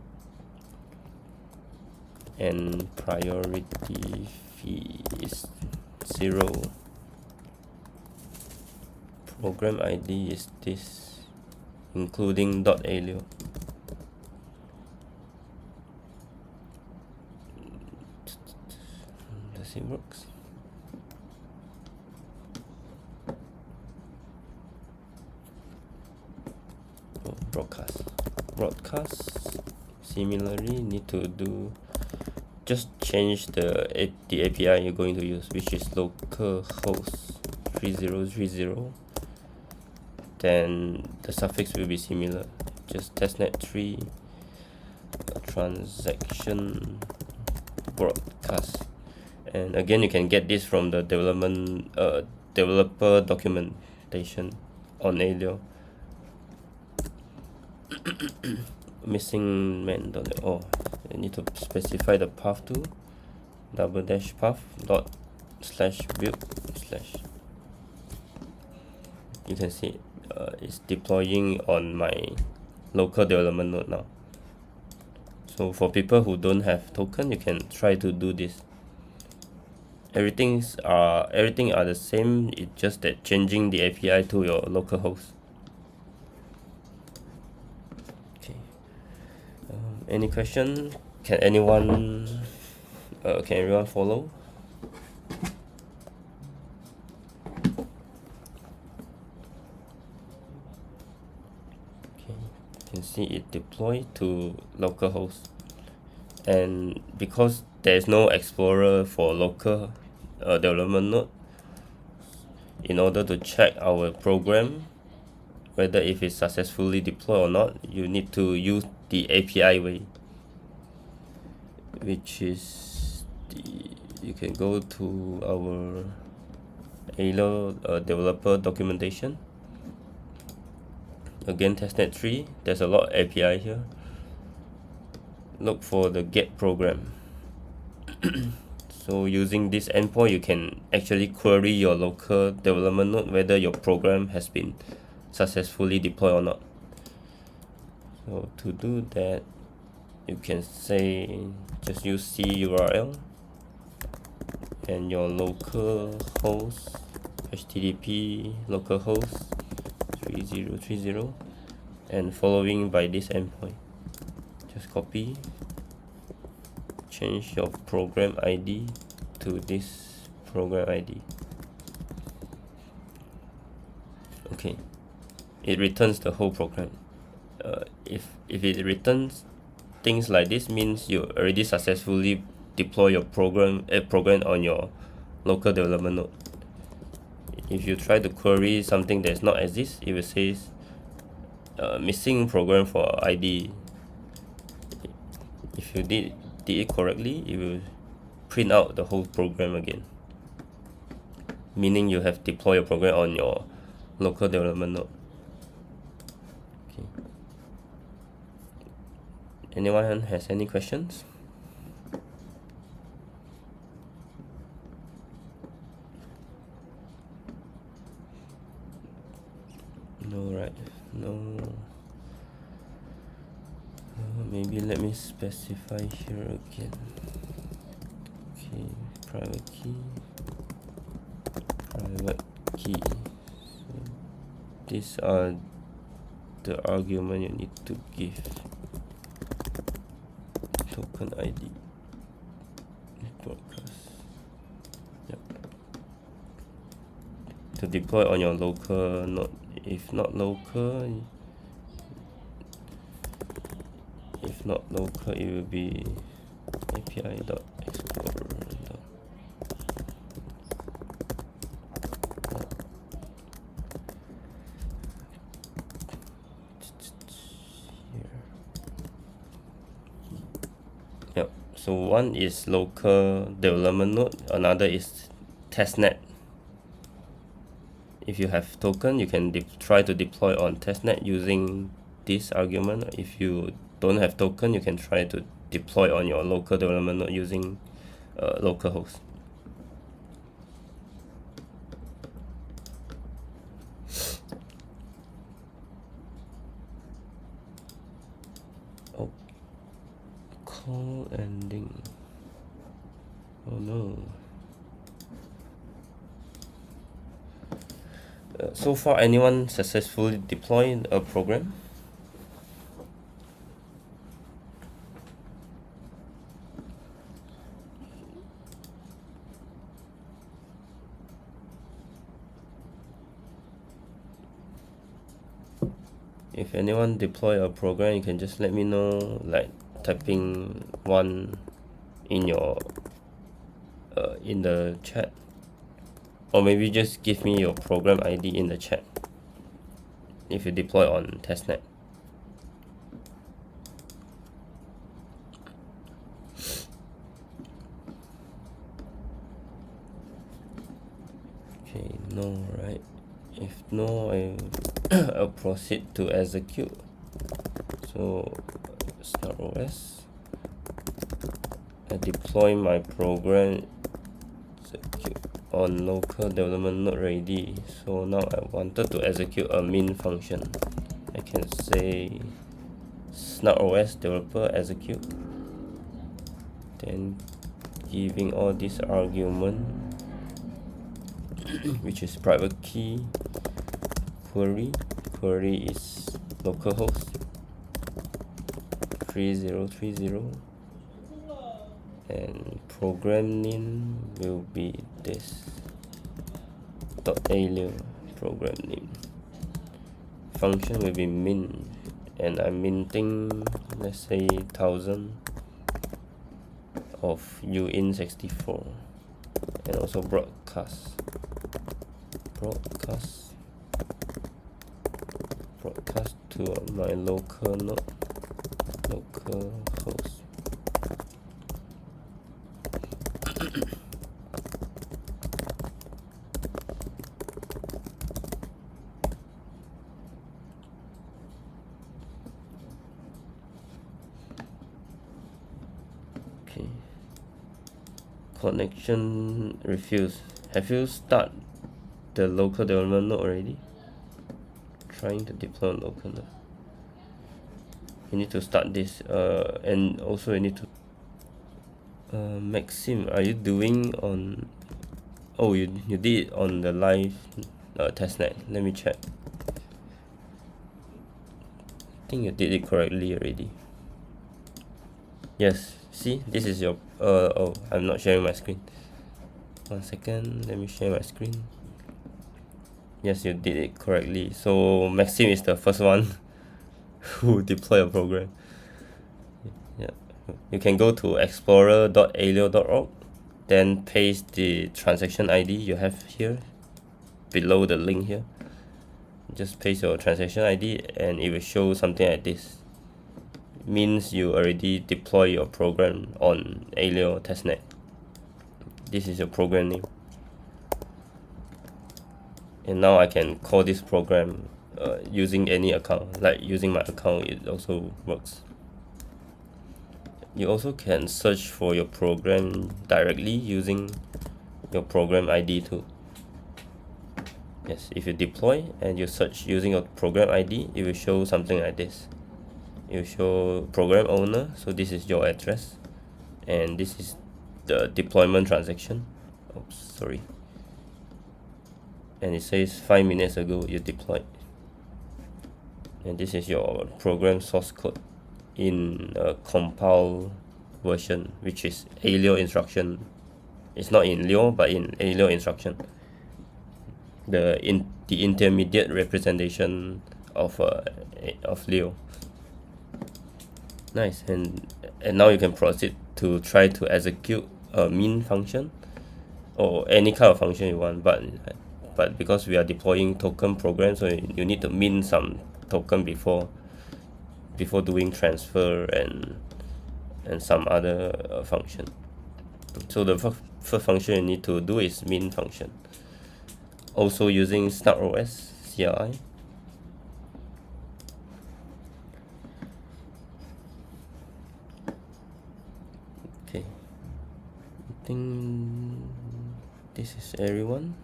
and priority fee is 0. Program ID is this, including .aleo. Does it work? Oh, broadcast. Similarly, need to do just change the API you're going to use, which is localhost 3030. Then the suffix will be similar, just testnet3 transaction broadcast. And again, you can get this from the developer documentation on Aleo. Missing man. Oh, I need to specify the path to /path /build/. You can see it's deploying on my local development node now. So for people who don't have token, you can try to do this. Everything are the same. It's just that changing the API to your local host. Okay. Any question? Can anyone follow? You can see it deploy to localhost, and because there is no explorer for local development node, in order to check our program whether if it's successfully deployed or not, you need to use the API way, which is you can go to our Aleo developer documentation. Again, testnet3, there's a lot of API here. Look for the get program. So using this endpoint, you can actually query your local development node whether your program has been successfully deployed or not. So to do that, you can say just use curl and your local host http localhost 3030 and following by this endpoint. Just copy, change your program ID to this program ID. Okay, it returns the whole program. If it returns things like this, means you already successfully deploy your program on your local development node. If you try to query something that is not exist, it will say missing program for ID. If you did it correctly, it will print out the whole program again, meaning you have deployed your program on your local development node. Okay. Anyone has any questions? No, right? No. Maybe let me specify here again. Okay, private key. So these are the argument you need to give. Token ID. Broadcast. Yep. To deploy on your local node. If not local, it will be api.explorer. So one is local development node, another is testnet. If you have token, you can try to deploy on testnet using this argument. If you don't have token, you can try to deploy on your local development node using localhost. Oh, call ending. Oh no. So far, anyone successfully deployed a program? If anyone deploy a program, you can just let me know, like typing one in your in the chat, or maybe just give me your program ID in the chat if you deploy on testnet. Okay, no, right? If no, I'll proceed to execute. So start OS. I deploy my program, execute on local development node ready. So now I wanted to execute a min function. I can say snarkOS developer execute, then giving all this argument which is private key, query is localhost 3030, and program name will be this .aleo program name. Function will be min, and I'm minting, let's say 1000 of uin64, and also broadcast to my local node, local host. Okay, connection refused. Have you started the local development node already? Trying to deploy on local node. You need to start this, and also you need to Maxim, are you doing on, oh, you did it on the live testnet. Let me check. I think you did it correctly already. Yes, see, this is your oh, I'm not sharing my screen. 1 second, let me share my screen. Yes, you did it correctly. So Maxim is the first one who deploy a program. Yeah, you can go to explorer.aleo.org, then paste the transaction ID you have here below the link here. Just paste your transaction ID and it will show something like this. Means you already deploy your program on Aleo testnet. This is your program name, and now I can call this program using any account, like using my account. It also works. You also can search for your program directly using your program ID too. Yes, if you deploy and you search using your program ID, it will show something like this. It will show program owner, so this is your address, and this is the deployment transaction. Oops, sorry. And it says 5 minutes ago you deployed. And this is your program source code in a compile version, which is Aleo instruction. It's not in Leo, but in Aleo instruction. The intermediate representation of Leo. Nice, and now you can proceed to try to execute a min function or any kind of function you want, but because we are deploying token program, so you need to min some token before doing transfer and and some other function. So the first function you need to do is min function, also using snarkOS CLI. Okay, I think this is everyone.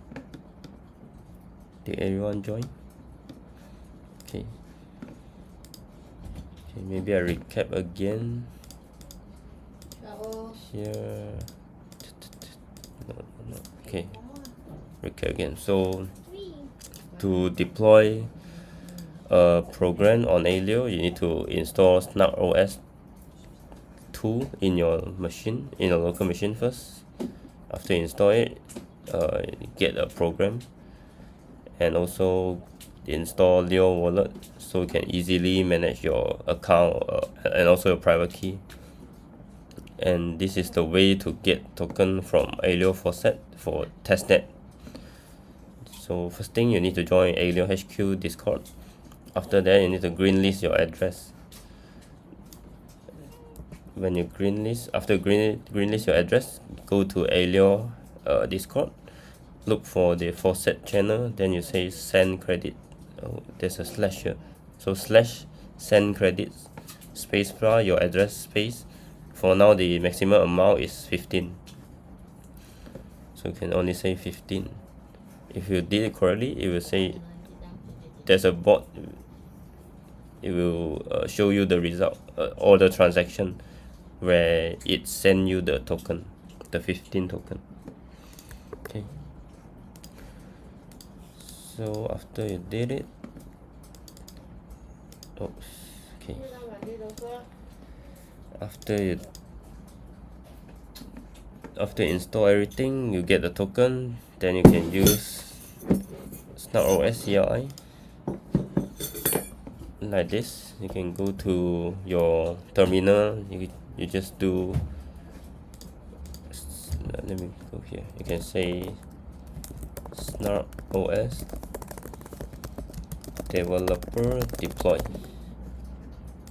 Did everyone join? Okay. Okay, maybe I recap again. Here. No. Okay. Recap again. So to deploy a program on Aleo, you need to install snarkOS 2 in your machine, in a local machine first. After you install it, get a program, and also install Leo wallet so you can easily manage your account and also your private key. And this is the way to get token from Aleo faucet for testnet. So first thing, you need to join Aleo HQ Discord. After that, you need to greenlist your address. When you after greenlist your address, go to Aleo Discord, look for the faucet channel, then you say send credit. There's a slash here, so slash send credits space bar your address space. For now the maximum amount is 15, so you can only say 15. If you did it correctly, it will say there's a bot. It will show you the result, all the transaction where it send you the token, the 15 token. Okay, so after you did it, okay, after you install everything, you get the token, then you can use snarkOS CLI like this. You can go to your terminal, you just do, let me go here, you can say snarkOS developer deploy,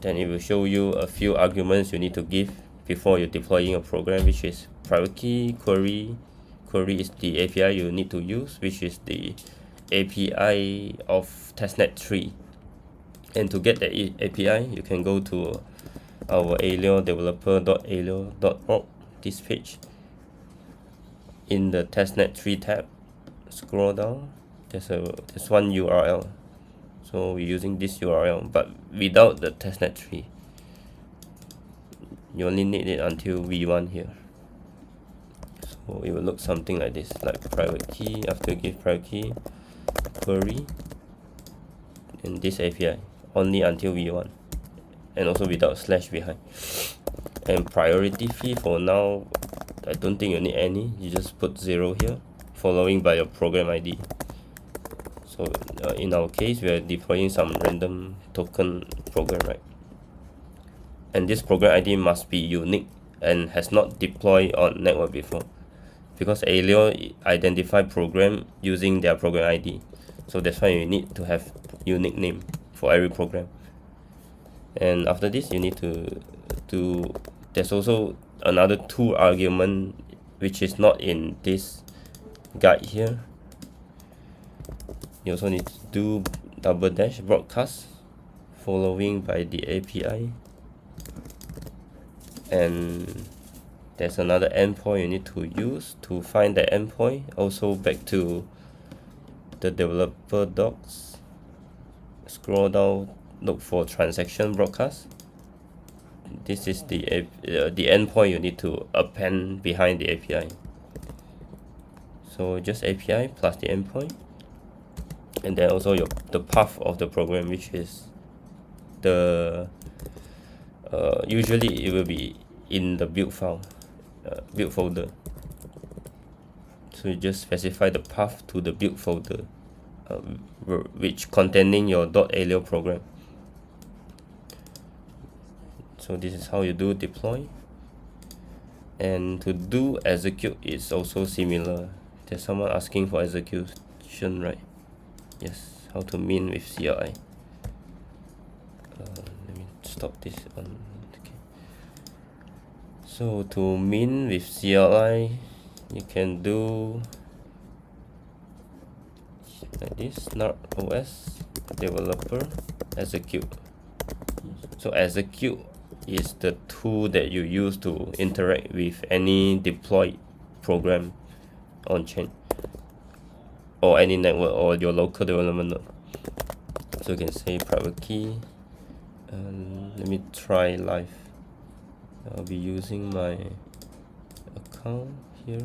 then it will show you a few arguments you need to give before you're deploying a program, which is private key, query is the API you need to use, which is the API of testnet 3. And to get the API, you can go to our Aleo developer.aleo.org, this page. In the testnet 3 tab, scroll down, there's one URL. So we're using this URL, but without the testnet 3. You only need it until v1 here. So it will look something like this, like private key. After you give private key, query, and this API only until v1, and also without slash behind. And priority fee, for now I don't think you need any. You just put 0 here, following by your program ID. So in our case, we are deploying some random token program, right? And this program ID must be unique and has not deployed on network before, because Aleo identify program using their program ID. So that's why you need to have unique name for every program. And after this, you need to there's also another 2 argument which is not in this guide here. You also need to do -- broadcast, following by the API, and there's another endpoint you need to use to find the endpoint. Also back to the developer docs, scroll down, look for transaction broadcast. This is the endpoint you need to append behind the API. So just API plus the endpoint, and then also the path of the program, which is the usually it will be in the build file, build folder. So you just specify the path to the build folder, which containing your .aleo program. So this is how you do deploy. And to do execute is also similar. There's someone asking for execution, right? Yes, how to min with CLI. Let me stop this on. Okay. So to min with CLI, you can do like this: snark OS developer execute. So execute is the tool that you use to interact with any deployed program on chain or any network or your local development node. So you can say private key, and let me try live. I'll be using my account here.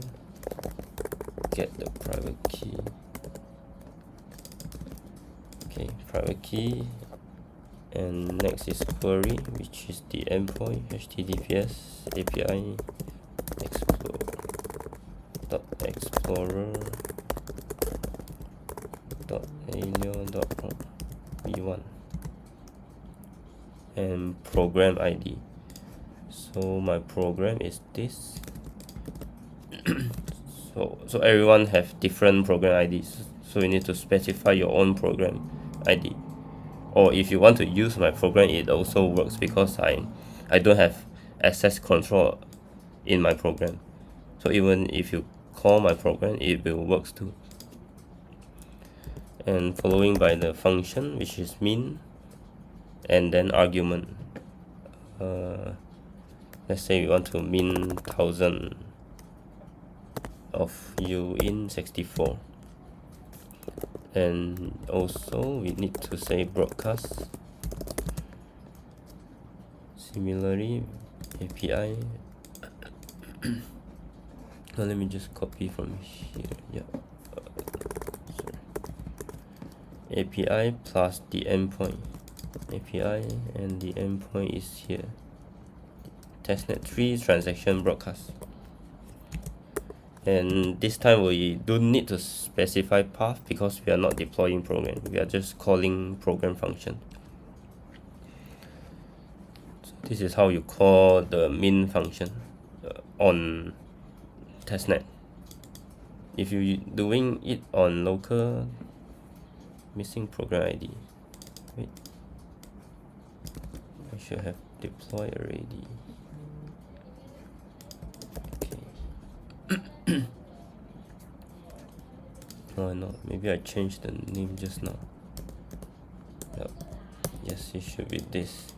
Get the private key. Okay, private key, and next is query, which is the endpoint https API explorer.aleo.com v1 and program ID. So my program is this. so everyone have different program IDs, so you need to specify your own program ID. Or if you want to use my program, it also works because I don't have access control in my program. So even if you call my program, it will work too. And following by the function, which is min, and then argument. Let's say we want to min 1000 of u in 64, and also we need to say broadcast. Similarly, API. Now let me just copy from here. Yeah. API plus the endpoint. API and the endpoint is here. Testnet 3 transaction broadcast. And this time we don't need to specify path because we are not deploying program. We are just calling program function. So this is how you call the min function on testnet. If you're doing it on local, missing program ID. Wait, I should have deployed already. Okay. Oh no, maybe I changed the name just now. Yep. Yes, it should be this.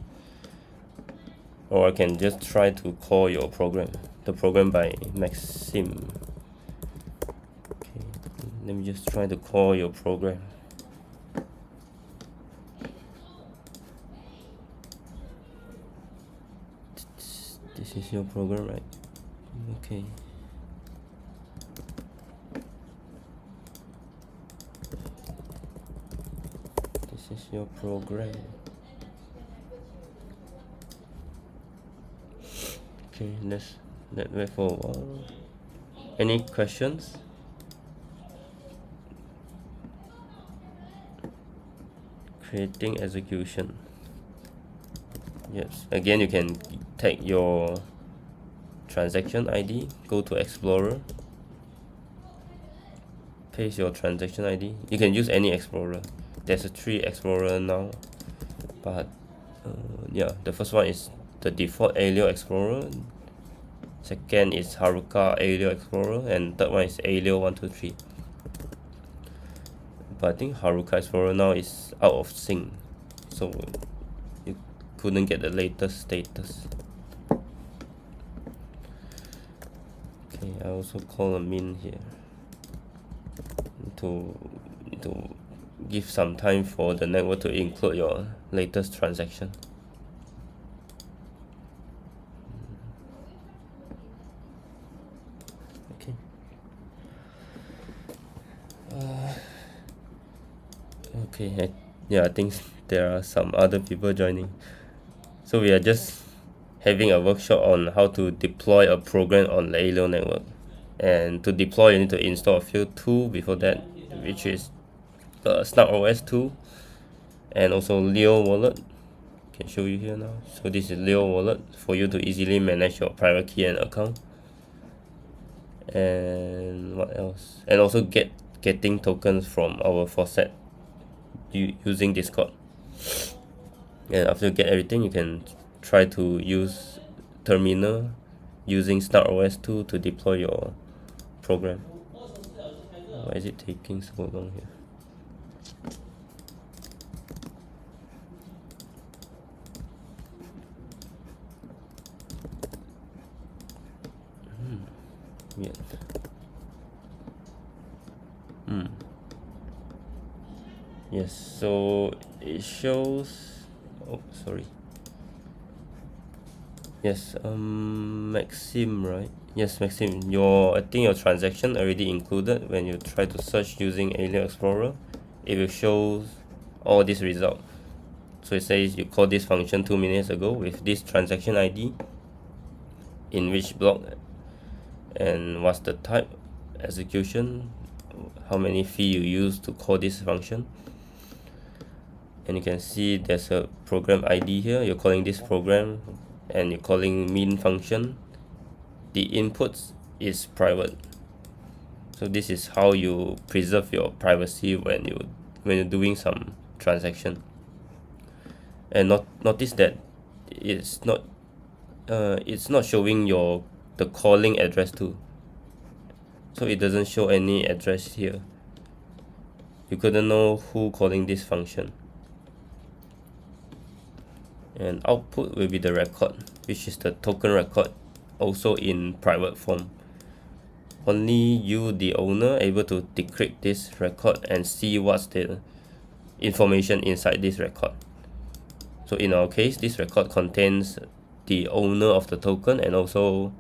Or I can just try to call your program, the program by Maxim. Okay, let me just try to call your program. This is your program, right? Okay. This is your program. Okay, let's wait for a while. Any questions? Creating execution. Yes, again you can take your transaction ID, go to Explorer, paste your transaction ID. You can use any Explorer. There's a 3 Explorer now, but yeah, the first one is the default Aleo Explorer, second is Haruka Aleo Explorer, and third one is Aleo 123. But I think Haruka Explorer now is out of sync, so you couldn't get the latest status. Okay, I also call a min here to give some time for the network to include your latest transaction. Okay. Okay. Yeah, I think there are some other people joining. So we are just having a workshop on how to deploy a program on the Aleo network. And to deploy, you need to install a few tools before that, which is snark OS tool and also Leo wallet. Can show you here now. So this is Leo wallet for you to easily manage your private key and account. And what else? And also getting tokens from our faucet using Discord. And after you get everything, you can try to use terminal using SnarkOS 2 to deploy your program. Why is it taking so long here? Weird. Yes, so it shows, oh sorry, yes, Maxim, right? Yes, Maxim, I think your transaction already included. When you try to search using Aleo Explorer, it will show all this result. So it says you called this function 2 minutes ago with this transaction ID, in which block, and what's the type, execution, how many fee you use to call this function. And you can see there's a program ID here. You're calling this program and you're calling min function. The inputs is private. So this is how you preserve your privacy when you're doing some transaction. And notice that it's not showing the calling address too. So it doesn't show any address here. You couldn't know who calling this function. And output will be the record, which is the token record, also in private form. Only you, the owner, able to decrypt this record and see what's the information inside this record. So in our case, this record contains the owner of the token and also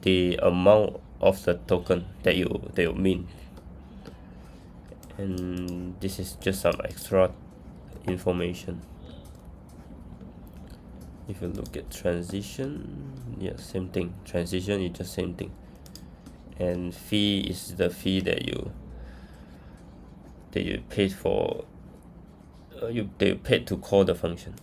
the amount of the token that you mint. And this is just some extra information. If you look at transition, yeah, same thing. Transition is just same thing. And fee is the fee that you paid for. You paid to call the function.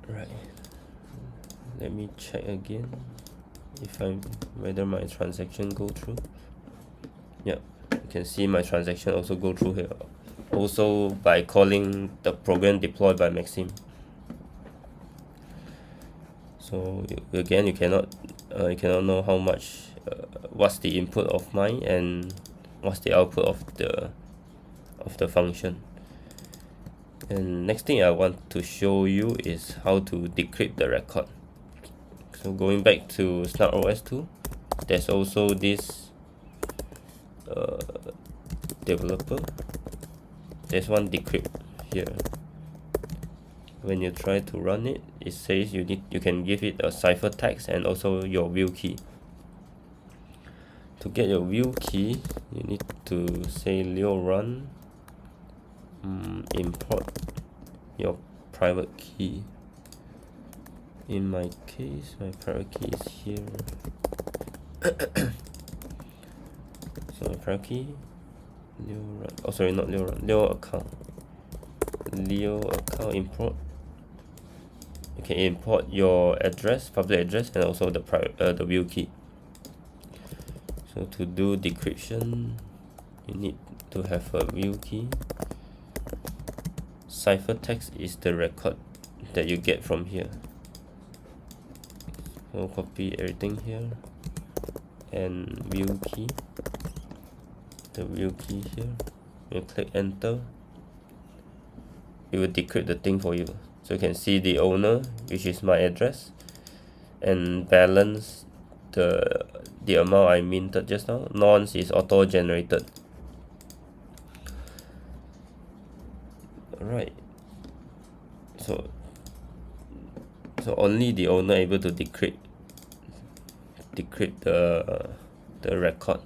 Right. Let me check again whether my transaction go through. Yeah, you can see my transaction also go through here. Also by calling the program deployed by Maxim. So you cannot know how much, what's the input of mine and what's the output of the function. And next thing I want to show you is how to decrypt the record. So going back to SnarkOS 2, there's also this developer. There's one decrypt here. When you try to run it, it says you can give it a ciphertext and also your view key. To get your view key, you need to say Leo run import your private key. In my case, my private key is here. So my private key, Leo run. Oh sorry, not Leo run. Leo account import. You can import your address, public address, and also the view key. So to do decryption, you need to have a view key. Ciphertext is the record that you get from here. So copy everything here and view key. The view key here. You click enter. It will decrypt the thing for you. So you can see the owner, which is my address, and balance the amount I minted just now. Nonce is auto generated. Alright. So only the owner able to decrypt the record.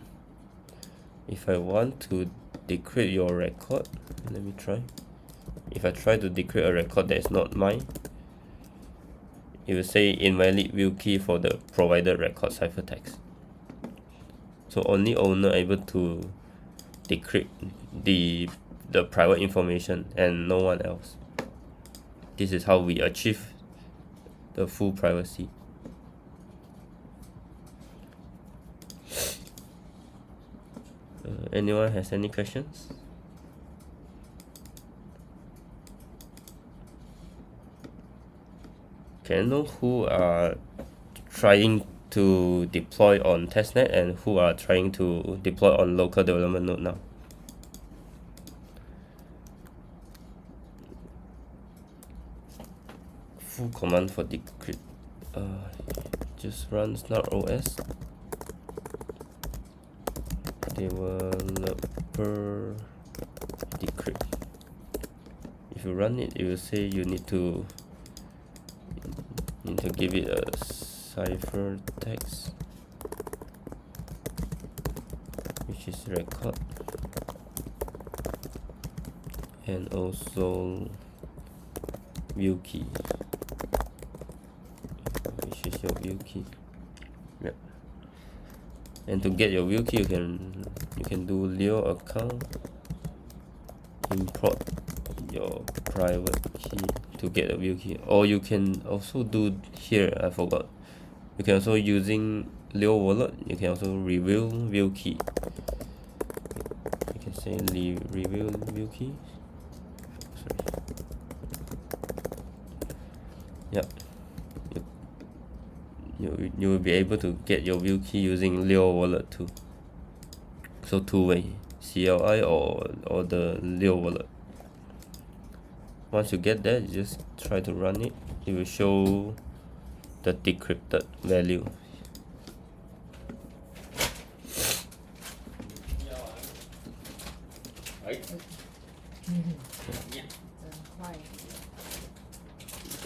If I want to decrypt your record, let me try. If I try to decrypt a record that is not mine, it will say invalid view key for the provided record ciphertext. So only owner able to decrypt the private information and no one else. This is how we achieve the full privacy. Anyone has any questions? Can I know who are trying to deploy on testnet and who are trying to deploy on local development node now? Full command for decrypt. Just run snark.os developer decrypt. If you run it, it will say you need to give it a cipher text, which is record, and also view key, which is your view key. Yep. And to get your view key, you can do Leo account, import your private key to get a view key, or you can also do here. I forgot. You can also using Leo wallet. You can also reveal view key. You can say reveal view key. Sorry. Yep. You will be able to get your view key using Leo wallet too. So two-way, CLI or the Leo wallet. Once you get that, you just try to run it. It will show the decrypted value.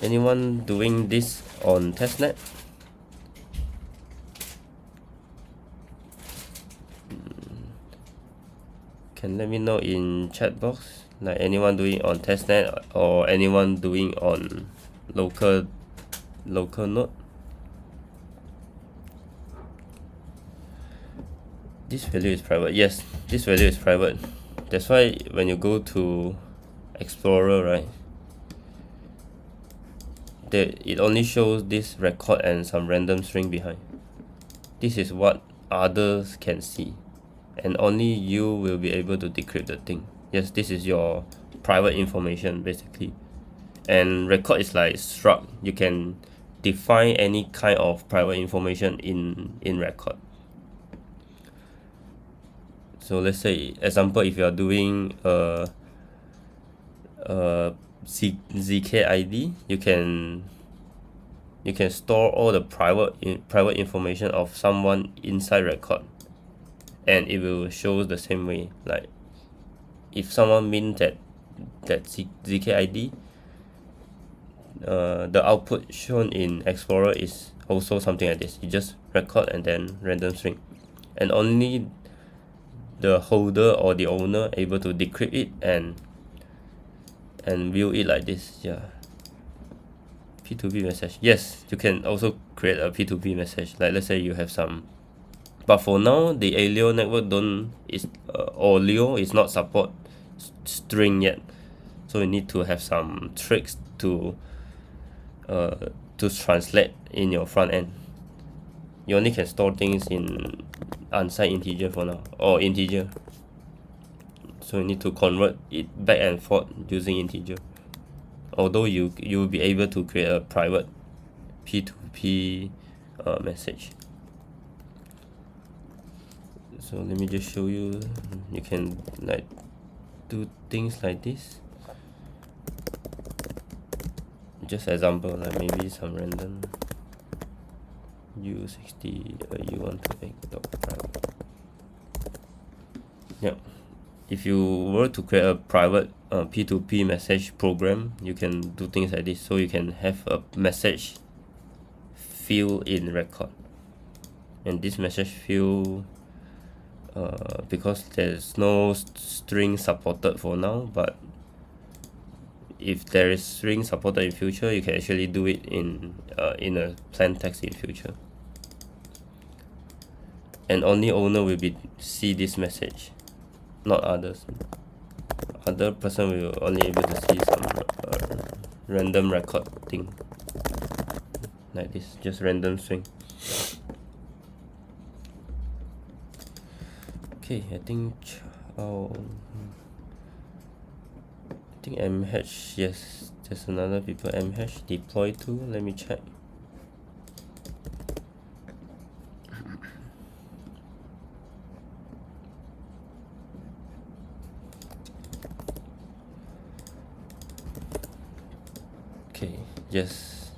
Anyone doing this on testnet? Can let me know in chat box, like anyone doing on testnet or anyone doing on local node. This value is private. Yes, this value is private. That's why when you go to Explorer, right, it only shows this record and some random string behind. This is what others can see, and only you will be able to decrypt the thing. Yes, this is your private information basically. And record is like struct. You can define any kind of private information in record. So let's say, example, if you are doing zkID, you can store all the private information of someone inside record, and it will show the same way. Like if someone means that zkID, the output shown in Explorer is also something like this. You just record and then random string, and only the holder or the owner able to decrypt it and view it like this. Yeah. P2P message. Yes, you can also create a P2P message. Like let's say you have some, but for now the Aleo network or Leo is not support string yet, so you need to have some tricks to translate in your front end. You only can store things in unsigned integer for now, or integer. So you need to convert it back and forth using integer. Although you will be able to create a private P2P message. So let me just show you. You can like do things like this. Just example, like maybe some random U60 U128.private. Yep. If you were to create a private P2P message program, you can do things like this. So you can have a message field in record, and this message field, because there's no string supported for now, but if there is string supported in future, you can actually do it in a plain text in future, and only owner will see this message, not others. Other person will only able to see some random record thing like this, just random string. Okay, I think MH, yes, There's another people mhash deploy to. Let me check. Okay, yes.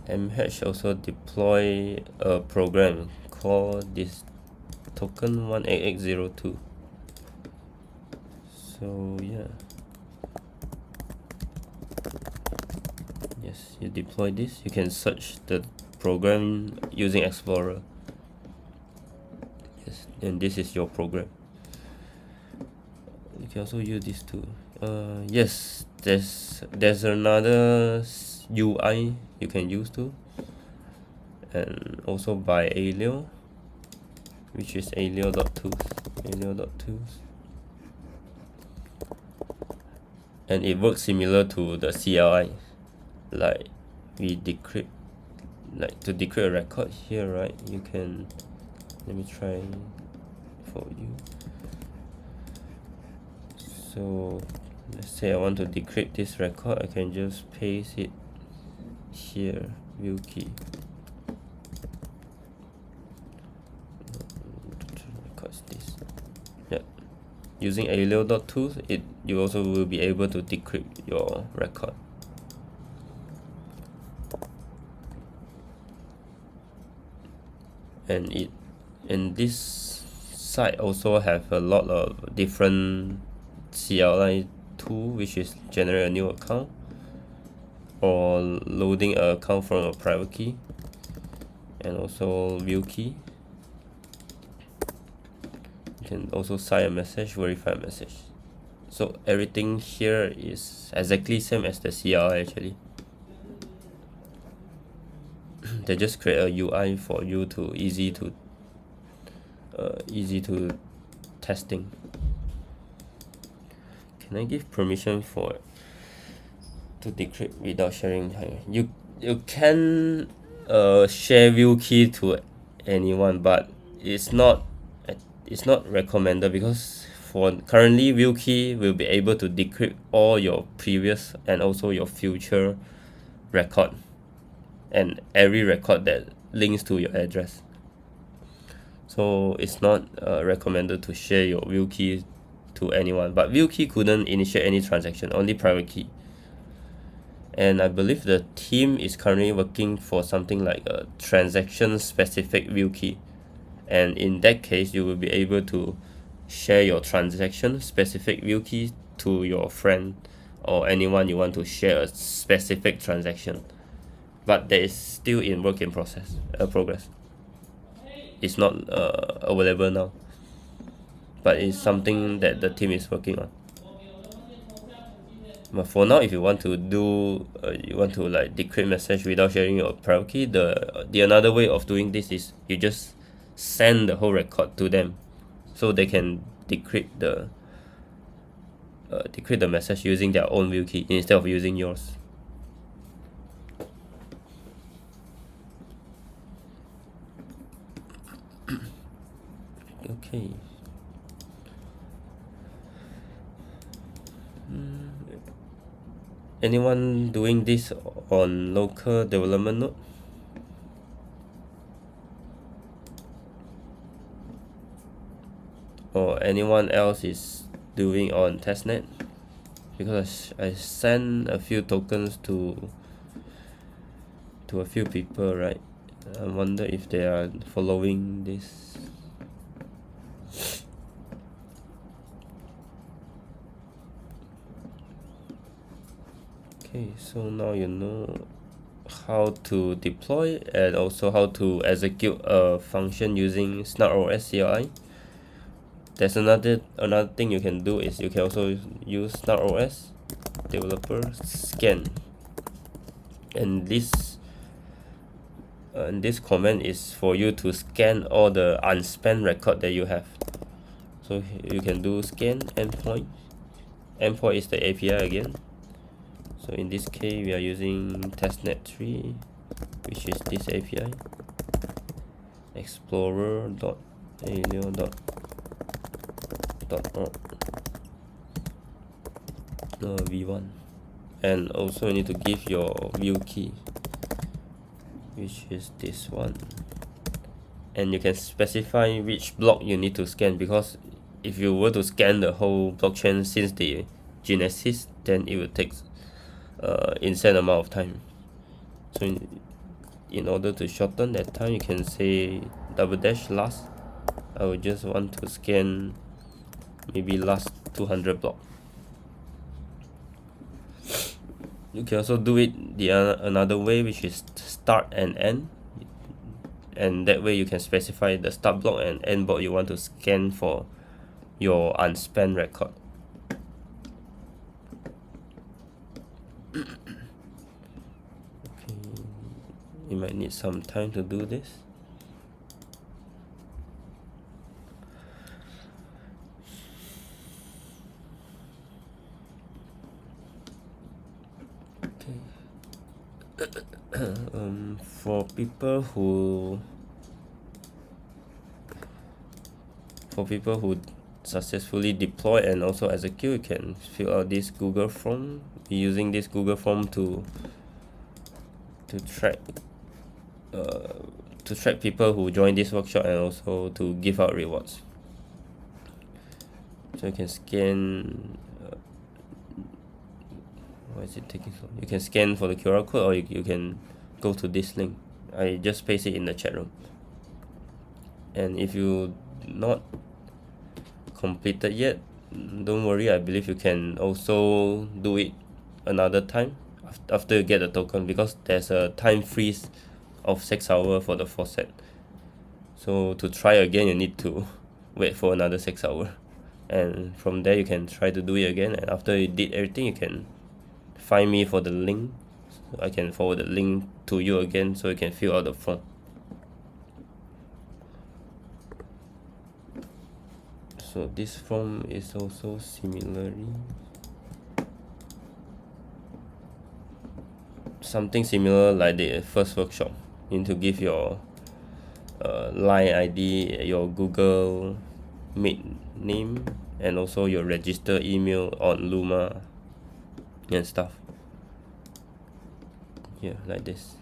mhash also deploy a program called this token 18802. So yeah, yes, you deploy this, you can search the program using Explorer. Yes, and this is your program. You can also use this too. Yes, there's another UI you can use too, and also by Aleo, which is aleo.tools, and it works similar to the CLI. Like we decrypt, like to decrypt a record here, right? You can, let me try for you. So let's say I want to decrypt this record, I can just paste it here, view key. Records this. Yeah. Using aleo.tools, you also will be able to decrypt your record. And this site also have a lot of different CLI tool, which is generate a new account or loading an account from a private key, and also view key. You can also sign a message, verify a message. So everything here is exactly same as the CLI actually. They just create a UI for you to easy to testing. Can I give permission to decrypt without sharing? You can share view key to anyone, but it's not recommended, because for currently view key will be able to decrypt all your previous and also your future record, and every record that links to your address. So it's not recommended to share your view key to anyone. But view key couldn't initiate any transaction, only private key. And I believe the team is currently working for something like a transaction specific view key. And in that case, you will be able to share your transaction specific view key to your friend or anyone you want to share a specific transaction. But that is still in work in progress. It's not available now, but it's something that the team is working on. But for now, if you want to do you want to like decrypt message without sharing your private key, the another way of doing this is you just send the whole record to them, so they can decrypt the message using their own view key instead of using yours. Okay. Anyone doing this on local development node? Or anyone else is doing on testnet? Because I sent a few tokens to a few people, right? I wonder if they are following this. Okay, so now you know how to deploy and also how to execute a function using SnarkOS CLI. There's another thing you can do is you can also use SnarkOS developer scan, and this command is for you to scan all the unspent record that you have. So you can do scan endpoint. Endpoint is the API again. So in this case, we are using testnet 3, which is this API, explorer.aleo.org v1, and also you need to give your view key, which is this one, and you can specify which block you need to scan, because if you were to scan the whole blockchain since the genesis, then it will take insane amount of time. So in order to shorten that time, you can say -- I would just want to scan maybe last 200 block. You can also do it the another way, which is start and end, and that way you can specify the start block and end block you want to scan for your unspent record. Okay, you might need some time to do this. For people who successfully deploy and also execute, you can fill out this Google form. Using this Google form to track people who join this workshop, and also to give out rewards. So you can scan. Why is it taking so long? You can scan for the QR code, or you can go to this link. I just paste it in the chat room. And if you not completed yet, don't worry, I believe you can also do it another time after you get the token, because there's a time freeze of 6 hours for the faucet. So to try again, you need to wait for another 6 hours, and from there you can try to do it again. And after you did everything, you can find me for the link, so I can forward the link to you again, so you can fill out the form. So this form is also similarly something similar like the first workshop. You need to give your line ID, your Google Meet name, and also your registered email on Luma and stuff. Yeah, like this.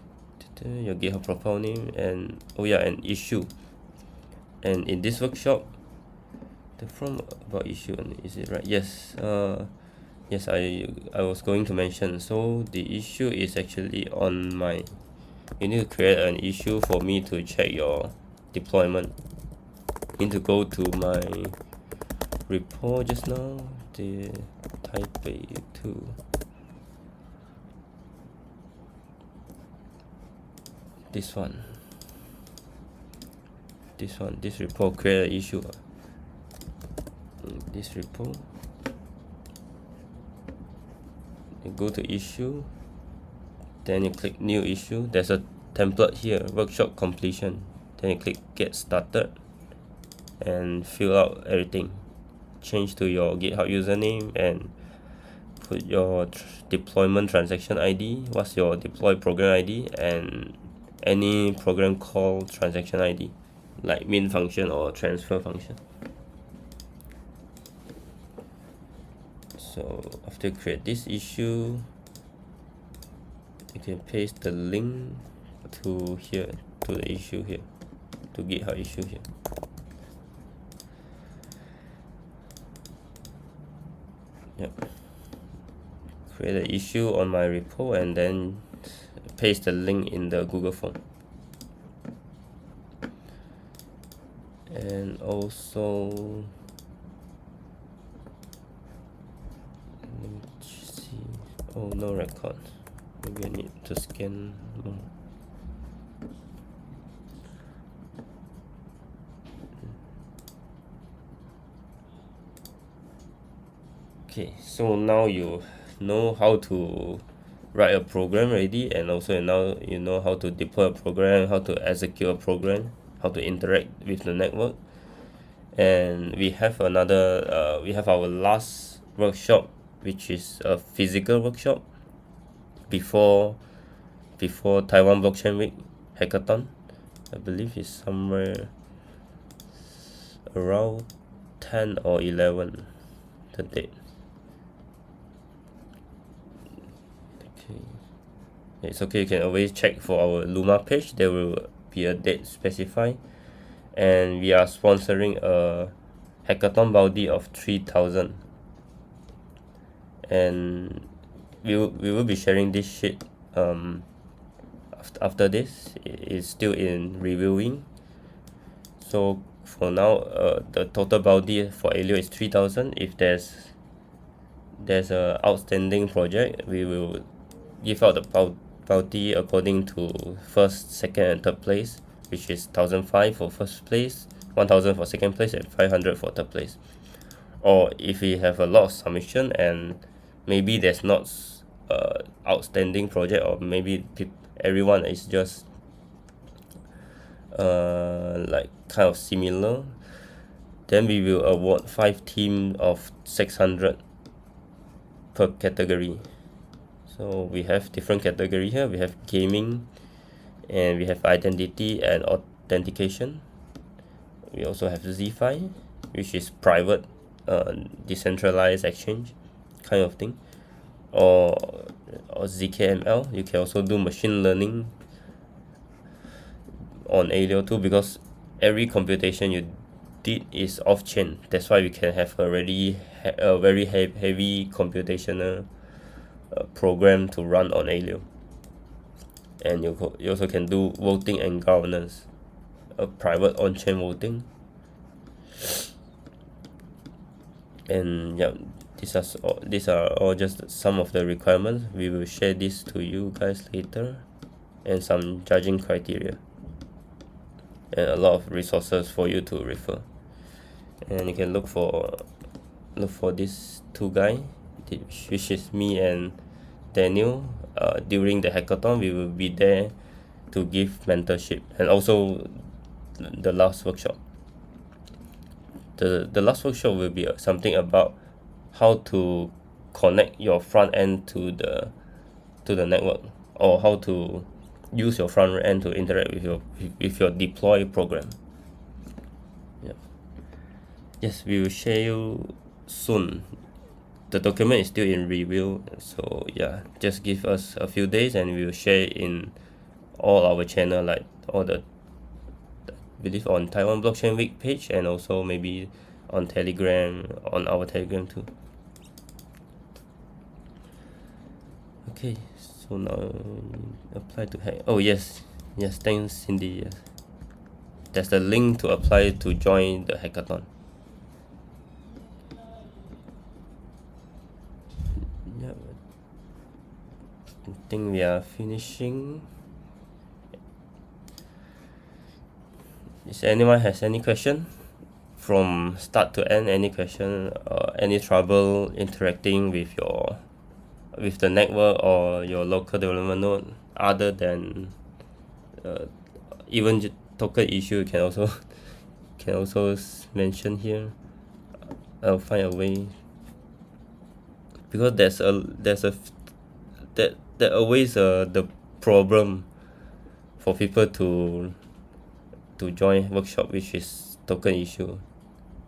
Your GitHub profile name, and and issue. And in this workshop, the form about issue, is it right? Yes. Yes, I was going to mention. So the issue is actually on my. You need to create an issue for me to check your deployment. You need to go to my repo just now, the Taipei 2. This repo, create an issue. This repo, you go to issue, then you click new issue. There's a template here, workshop completion. Then you click get started and fill out everything. Change to your GitHub username and put your deployment transaction ID, what's your deploy program ID, and any program call transaction ID, like min function or transfer function. So after you create this issue, you can paste the link to here, to the issue here, to GitHub issue here. Yep. Create an issue on my repo and then paste the link in the Google form. And also, let me see. Oh, no record. Maybe I need to scan more. Okay, so now you know how to write a program already, and also now you know how to deploy a program, how to execute a program, how to interact with the network. And we have we have our last workshop, which is a physical workshop before Taiwan Blockchain Week hackathon. I believe it's somewhere around 10 or 11, the date. Okay, it's okay, you can always check for our Luma page, there will be a date specified, and we are sponsoring a hackathon bounty of 3,000, and we will be sharing this shit after this. It's still in reviewing. So for now, the total bounty for Aleo is 3,000. If there's a outstanding project, we will give out the bounty according to first, second, and third place, which is 1,005 for first place, 1,000 for second place, and 500 for third place. Or if we have a lot of submission and maybe there's not outstanding project, or maybe everyone is just like kind of similar, then we will award 5 team of 600 per category. So we have different category here. We have gaming, and we have identity and authentication. We also have ZFi, which is private decentralized exchange kind of thing, or zkML. You can also do machine learning on Aleo too, because every computation you did is off chain. That's why we can have a very heavy computational program to run on Aleo. And you also can do voting and governance, a private on-chain voting. And yeah, these are all just some of the requirements. We will share this to you guys later, and some judging criteria, and a lot of resources for you to refer. And you can look for these two guys, which is me and Daniel. During the hackathon, we will be there to give mentorship, and also the last workshop. The last workshop will be something about how to connect your front end to the network, or how to use your front end to interact with your deploy program. Yeah. Yes, we will share you soon. The document is still in review, so yeah, just give us a few days and we will share in all our channel, like all the, I believe, on Taiwan Blockchain Week page, and also maybe on Telegram, on our Telegram too. Okay, so now apply to hack. Oh yes, thanks Cindy. Yes, there's the link to apply to join the hackathon. Yeah, I think we are finishing. Is anyone has any question from start to end? Any question or any trouble interacting with the network or your local development node, other than even token issue? You can also mention here. I'll find a way, because there's always the problem for people to join workshop, which is token issue.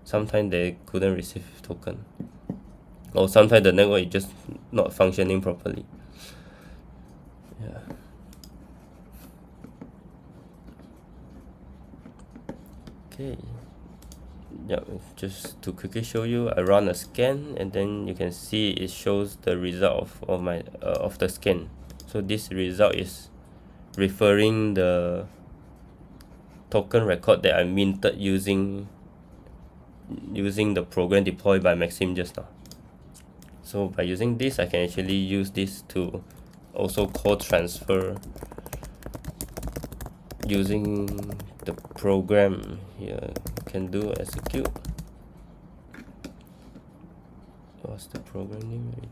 Sometimes they couldn't receive token, or sometimes the network is just not functioning properly. Yeah. Okay. Yeah, just to quickly show you, I run a scan, and then you can see it shows the result of my of the scan. So this result is referring the token record that I minted using the program deployed by Maxim just now. So by using this, I can actually use this to also call transfer using the program here. Can do execute. What's the program name already?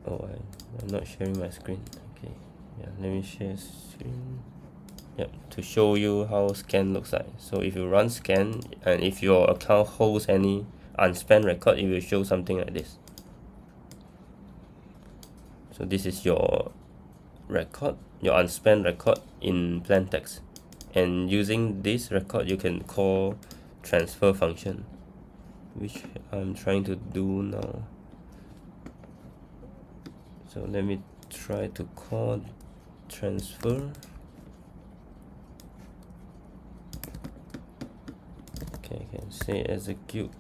Oh, I'm not sharing my screen. Okay, yeah, let me share screen. Yep, to show you how scan looks like. So if you run scan, and if your account holds any unspent record, it will show something like this. So this is your record, your unspent record in plain text, and using this record you can call transfer function. which I'm trying to do now. So let me try to call transfer. Okay, I can say execute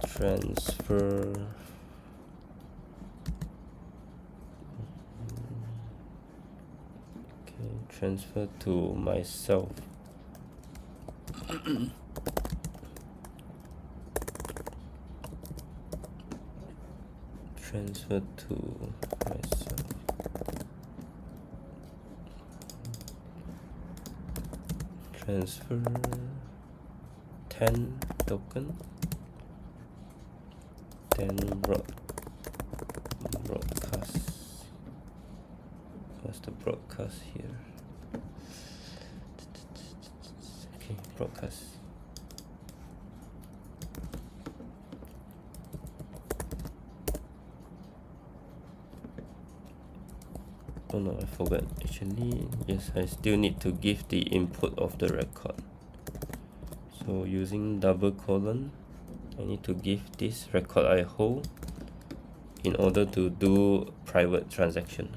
transfer. Okay, transfer to myself. Transfer to myself. Transfer 10 token, 10 broadcast. What's the broadcast here? Okay, broadcast. Oh no, I forgot. Actually, yes, I still need to give the input of the record. So using double colon, I need to give this record I hold in order to do private transaction.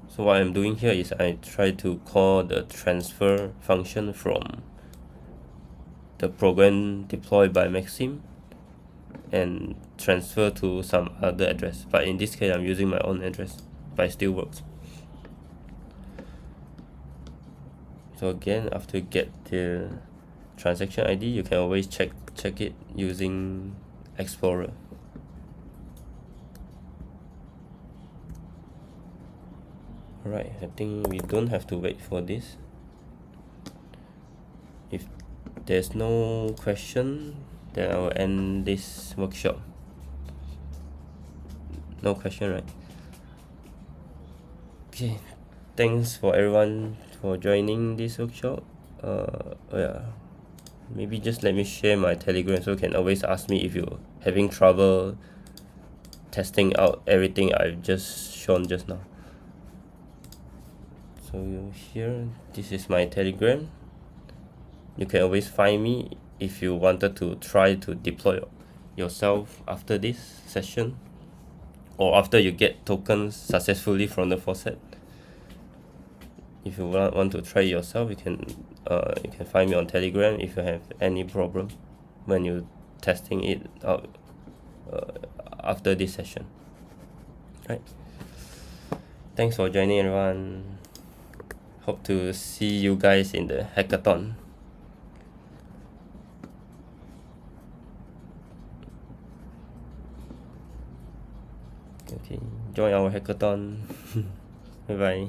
So what I'm doing here is I try to call the transfer function from the program deployed by Maxim and transfer to some other address, but in this case I'm using my own address, but it still works. So again, after you get the transaction ID, you can always check it using Explorer. Alright, I think we don't have to wait for this. If there's no question, then I'll end this workshop. No question, right? Okay, thanks for everyone for joining this workshop. Yeah, maybe just let me share my Telegram so you can always ask me if you're having trouble testing out everything I've just shown just now. So here, this is my Telegram. You can always find me if you wanted to try to deploy yourself after this session, or after you get tokens successfully from the faucet. If you want to try yourself, you can find me on Telegram if you have any problem when you're testing it out after this session. Right. Thanks for joining, everyone. Hope to see you guys in the hackathon. Okay, join our hackathon. Bye bye.